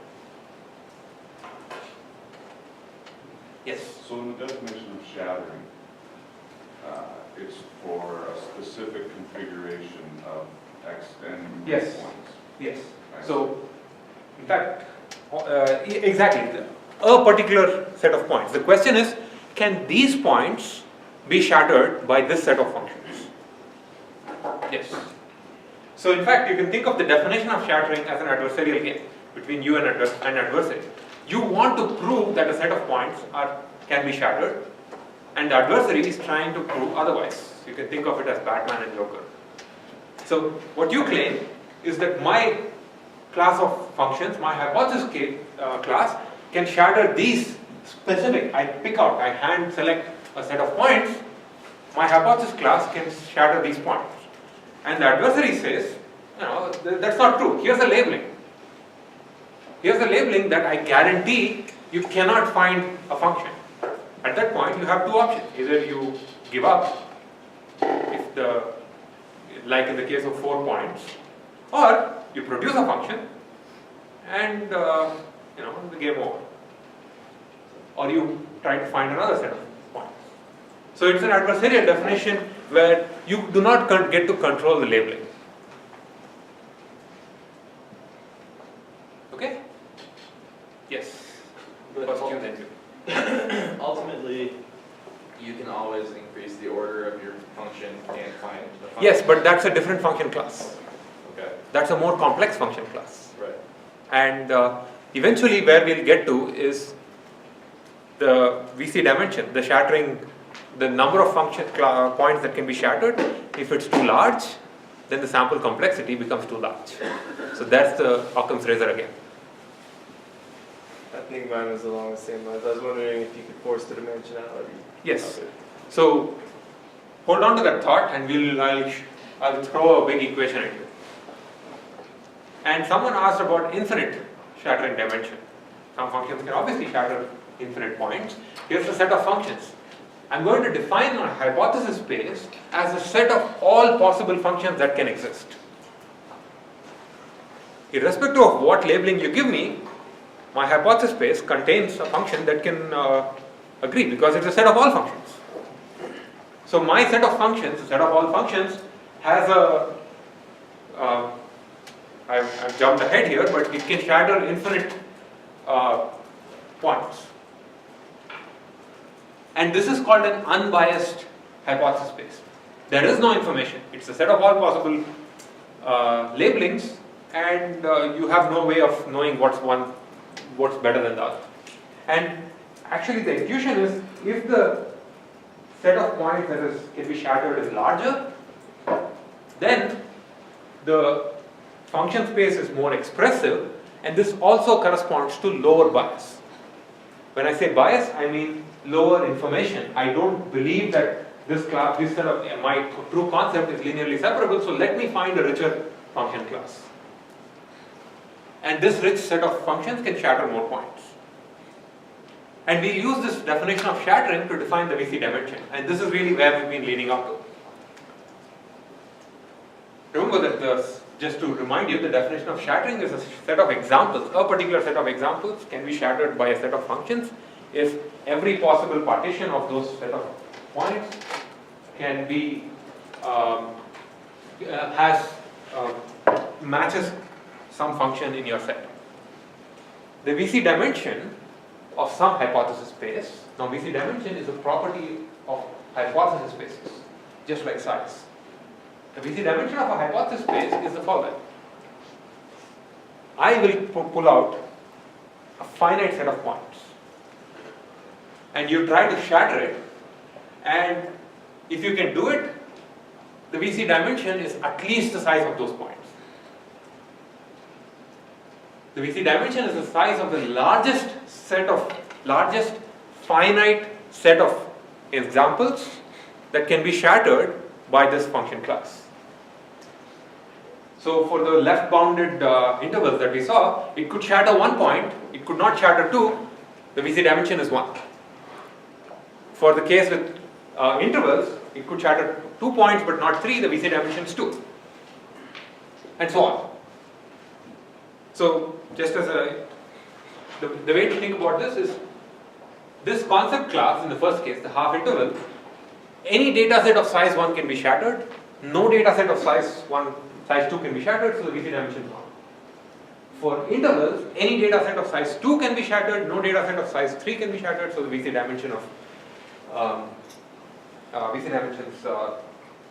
Yes. So in the definition of shattering, it's for a specific configuration of X and Yes. points. Yes. Right? So, in fact, exactly, a particular set of points. The question is, can these points be shattered by this set of functions? Yes. So, in fact, you can think of the definition of shattering as an adversarial game between you and an adversary. You want to prove that a set of points can be shattered, and the adversary is trying to prove otherwise. You can think of it as Batman and Joker. So, what you claim is that my class of functions, my hypothesis class, can shatter these specific, I hand select a set of points, my hypothesis class can shatter these points. And the adversary says, that's not true. Here's a labeling. Here's a labeling that I guarantee you cannot find a function. At that point, you have 2 options. Either you give up, like in the case of 4 points, or you produce a function and the game over. Or you try to find another set of points. So it's an adversarial definition where you do not get to control the labeling. Okay? Yes. First you, then you. Ultimately, you can always increase the order of your function and find the function. Yes, but that's a different function class. Okay. That's a more complex function class. Right. And eventually where we'll get to is the VC dimension, the shattering, the number of function points that can be shattered. If it's too large, then the sample complexity becomes too large. So that's the Occam's razor again. I think mine was along the same lines. I was wondering if you could force the dimensionality. Yes. of it. So hold on to that thought, and I'll throw a big equation at you. And someone asked about infinite shattering dimension. Some functions can obviously shatter infinite points. Here's a set of functions. I'm going to define my hypothesis space as a set of all possible functions that can exist. Irrespective of what labeling you give me, my hypothesis space contains a function that can agree, because it's a set of all functions. So my set of functions, a set of all functions, has I've jumped ahead here, but it can shatter infinite points. And this is called an unbiased hypothesis space. There is no information. It's a set of all possible labelings, and you have no way of knowing what's better than the other. And actually the intuition is, if the set of points that can be shattered is larger, then the function space is more expressive, and this also corresponds to lower bias. When I say bias, I mean lower information. I don't believe that this set of my true concept is linearly separable, so let me find a richer function class. And this rich set of functions can shatter more points. And we use this definition of shattering to define the VC dimension, and this is really where we've been leading up to. Remember that the just to remind you, the definition of shattering is a set of examples. A particular set of examples can be shattered by a set of functions if every possible partition of those set of points can be matches some function in your set. The VC dimension of some hypothesis space. Now VC dimension is a property of hypothesis spaces, just like size. The VC dimension of a hypothesis space is the following. I will pull out a finite set of points, and you try to shatter it, and if you can do it, the VC dimension is at least the size of those points. The VC dimension is the size of the largest finite set of examples that can be shattered by this function class. So for the left bounded intervals that we saw, it could shatter 1 point, it could not shatter 2, the VC dimension is 1. For the case with intervals, it could shatter 2 points but not 3, the VC dimension is 2, and so on. So just as the way to think about this is, this concept class in the first case, the half interval, any data set of size 1 can be shattered, no data set of size 2 can be shattered, so the VC dimension is 1. For intervals, any data set of size 2 can be shattered, no data set of size 3 can be shattered, so the VC dimension is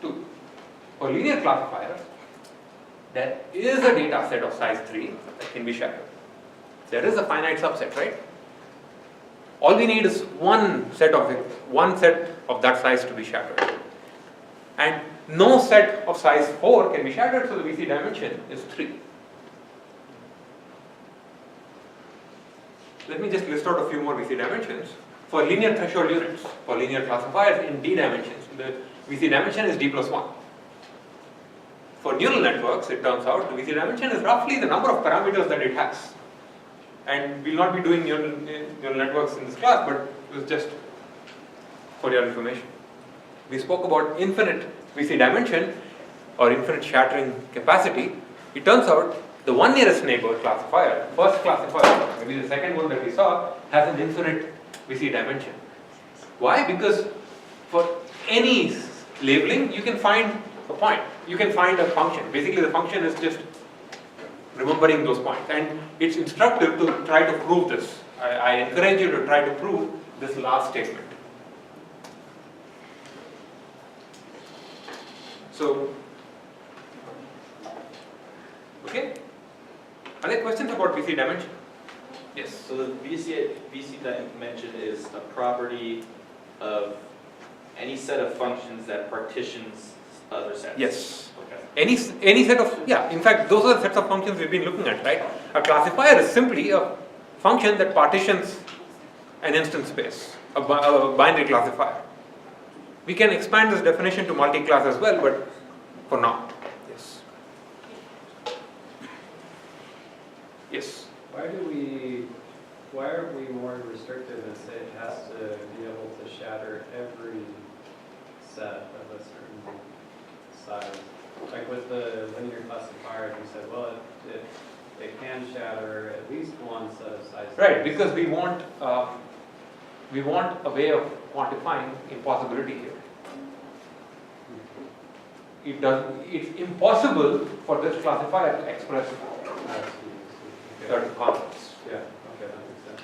2. For linear classifiers, there is a data set of size 3 that can be shattered. There is a finite subset, right? All we need is one set of that size to be shattered. And no set of size 4 can be shattered, so the VC dimension is 3. Let me just list out a few more VC dimensions. For linear threshold units, for linear classifiers in D dimensions, the VC dimension is D plus 1. For neural networks, it turns out the VC dimension is roughly the number of parameters that it has. And we'll not be doing neural networks in this class, but it was just for your information. We spoke about infinite VC dimension or infinite shattering capacity. It turns out the one nearest neighbor classifier, first classifier, maybe the second one that we saw, has an infinite VC dimension. Why? Because for any labeling, you can find a point. You can find a function. Basically, the function is just remembering those points. And it's instructive to try to prove this. I encourage you to try to prove this last statement. So, okay? Are there questions about VC dimension? Yes. So the VC dimension is a property of any set of functions that partitions other sets? Yes. Okay. Any set of, yeah, in fact, those are the sets of functions we've been looking at, right? A classifier is simply a function that partitions an instance space, a binary classifier. We can expand this definition to multi-class as well, but for now, yes. Yes? Why are we more restricted and say it has to be able to shatter every set of a certain size? Like with the linear classifier, you said, well, it can shatter at least one set of sizes. Right, because we want a way of quantifying impossibility here. It's impossible for this classifier to express certain concepts. Yeah, okay, that makes sense.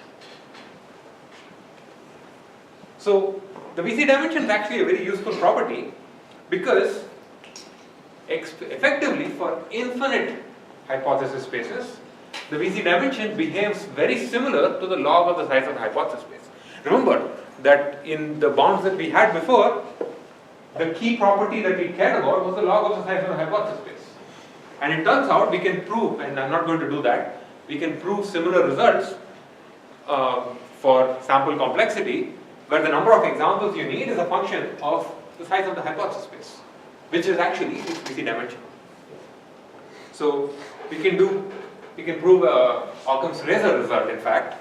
So the VC dimension is actually a very useful property because effectively for infinite hypothesis spaces, the VC dimension behaves very similar to the log of the size of the hypothesis space. Remember that in the bounds that we had before, the key property that we cared about was the log of the size of the hypothesis space. And it turns out we can prove, and I'm not going to do that, we can prove similar results for sample complexity, where the number of examples you need is a function of the size of the hypothesis space, which is actually its VC dimension. So we can prove Occam's razor result, in fact.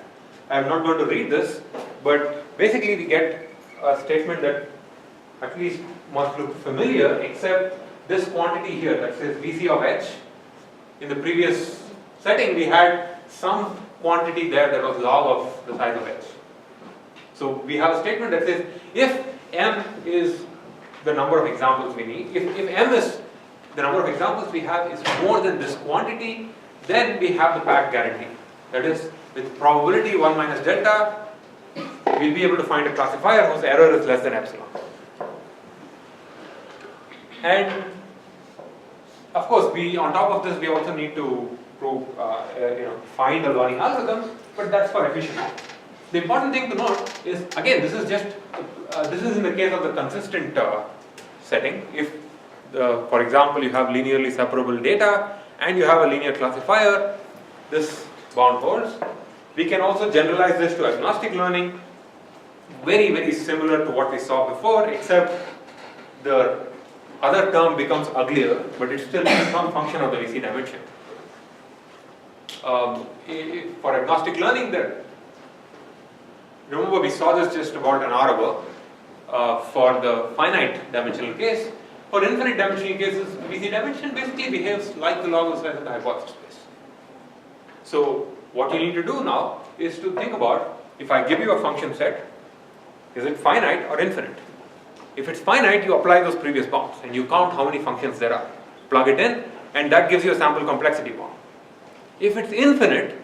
I'm not going to read this, but basically we get a statement that at least must look familiar, except this quantity here that says VC of h in the previous setting, we had some quantity there that was log of the size of x. So we have a statement that says if m is the number of examples we need, if m is the number of examples we have is more than this quantity, then we have the pack guarantee. That is, with probability 1 minus delta, we'll be able to find a classifier whose error is less than epsilon. And of course, on top of this, we also need to prove, find a learning algorithm, but that's for efficiency. The important thing to note is, again, this is just, this is in the case of the consistent setting. If, for example, you have linearly separable data and you have a linear classifier, this bound holds. We can also generalize this to agnostic learning, very, very similar to what we saw before, except the other term becomes uglier, but it's still some function of the VC dimension. For agnostic learning, remember we saw this just about an hour ago for the finite dimensional case. For infinite dimensional cases, VC dimension basically behaves like the log of size of the hypothesis space. So what you need to do now is to think about, if I give you a function set, is it finite or infinite? If it's finite, you apply those previous bounds and you count how many functions there are. Plug it in, and that gives you a sample complexity bound. If it's infinite,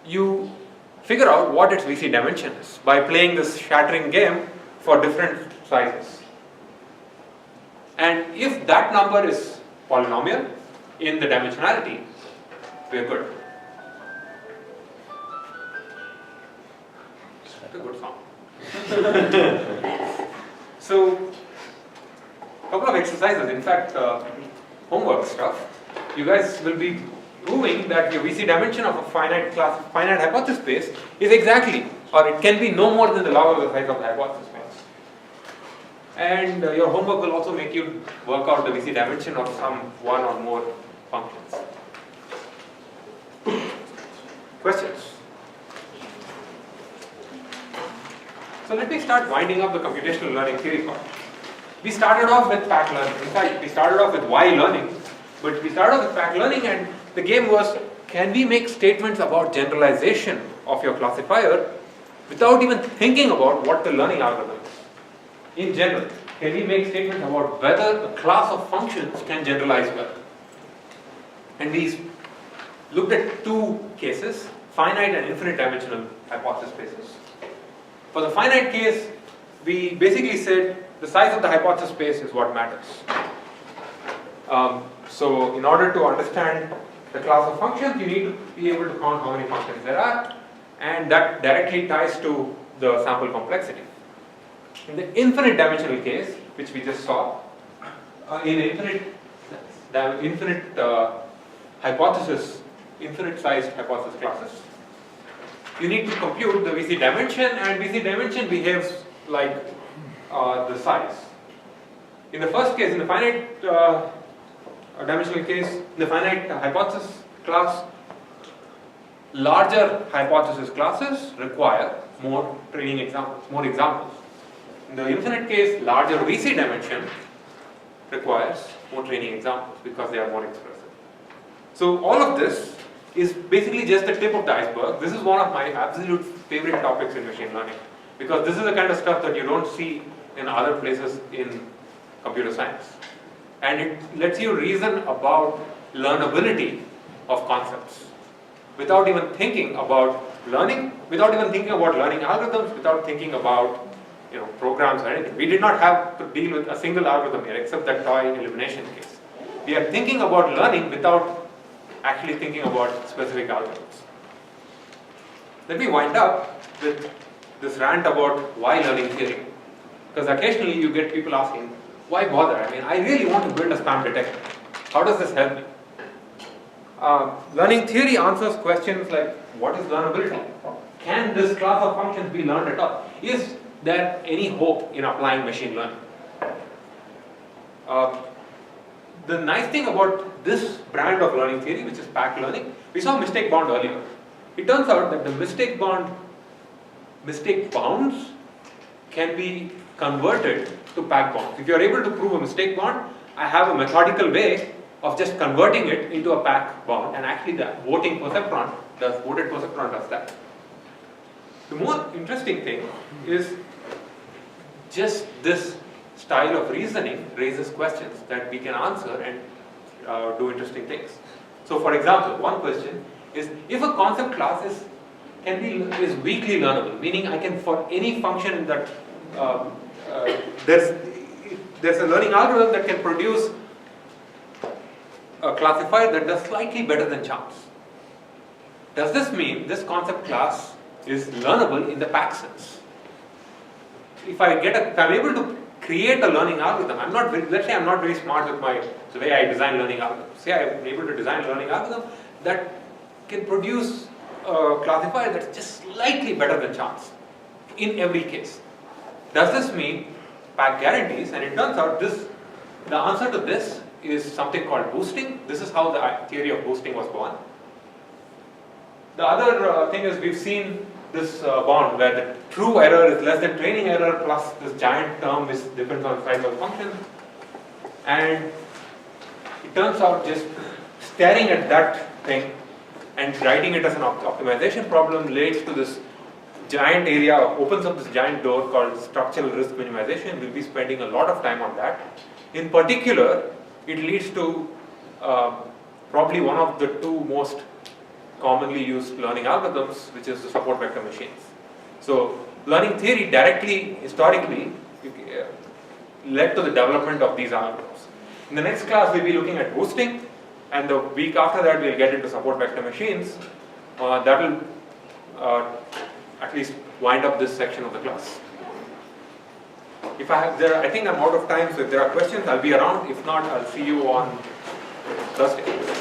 you figure out what its VC dimension is by playing this shattering game for different sizes. And if that number is polynomial in the dimensionality, we're good. That's a good song. So, a couple of exercises, in fact, homework stuff. You guys will be proving that your VC dimension of a finite hypothesis space is exactly, or it can be no more than the log of the size of the hypothesis space. And your homework will also make you work out the VC dimension of some one or more functions. Questions? So let me start winding up the computational learning theory part. We started off with pack learning. In fact, we started off with why learning, but we started off with pack learning, and the game was, can we make statements about generalization of your classifier without even thinking about what the learning algorithm is? In general, can we make statements about whether a class of functions can generalize well? And we looked at two cases, finite and infinite dimensional hypothesis spaces. For the finite case, we basically said the size of the hypothesis space is what matters. So in order to understand the class of functions, you need to be able to count how many functions there are, and that directly ties to the sample complexity. In the infinite dimensional case, which we just saw, in infinite sized hypothesis classes, you need to compute the VC dimension, and VC dimension behaves like the size. In the first case, in the finite dimensional case, in the finite hypothesis class, larger hypothesis classes require more training examples, more examples. In the infinite case, larger VC dimension requires more training examples because they are more expressive. So all of this is basically just the tip of the iceberg. This is one of my absolute favorite topics in machine learning, because this is the kind of stuff that you don't see in other places in computer science. And it lets you reason about learnability of concepts without even thinking about learning, without even thinking about learning algorithms, without thinking about programs or anything. We did not have to deal with a single algorithm here except that toy elimination case. We are thinking about learning without actually thinking about specific algorithms. Let me wind up with this rant about why learning theory. Because occasionally you get people asking, why bother? I mean, I really want to build a spam detector. How does this help me? Learning theory answers questions like, what is learnability? Can this class of functions be learned at all? Is there any hope in applying machine learning? The nice thing about this brand of learning theory, which is pack learning, we saw mistake bound earlier. It turns out that the mistake bounds can be converted to pack bounds. If you are able to prove a mistake bound, I have a methodical way of just converting it into a pack bound, and actually the voted perceptron does that. The more interesting thing is just this style of reasoning raises questions that we can answer and do interesting things. So for example, one question is, if a concept class is weakly learnable, meaning I can, for any function in that, there's a learning algorithm that can produce a classifier that does slightly better than chance. Does this mean this concept class is learnable in the pack sense? If I'm able to create a learning algorithm, let's say I'm not very smart with the way I design learning algorithms. Say I'm able to design a learning algorithm that can produce a classifier that's just slightly better than chance in every case. Does this mean pack guarantees? And it turns out the answer to this is something called boosting. This is how the theory of boosting was born. The other thing is, we've seen this bond where the true error is less than training error plus this giant term which depends on the size of the function. And it turns out just staring at that thing and writing it as an optimization problem leads to this giant area, opens up this giant door called structural risk minimization. We'll be spending a lot of time on that. In particular, it leads to probably one of the two most commonly used learning algorithms, which is the support vector machines. So learning theory directly, historically, led to the development of these algorithms. In the next class, we'll be looking at boosting, and the week after that, we'll get into support vector machines. That will at least wind up this section of the class. I think I'm out of time, so if there are questions, I'll be around. If not, I'll see you on Thursday.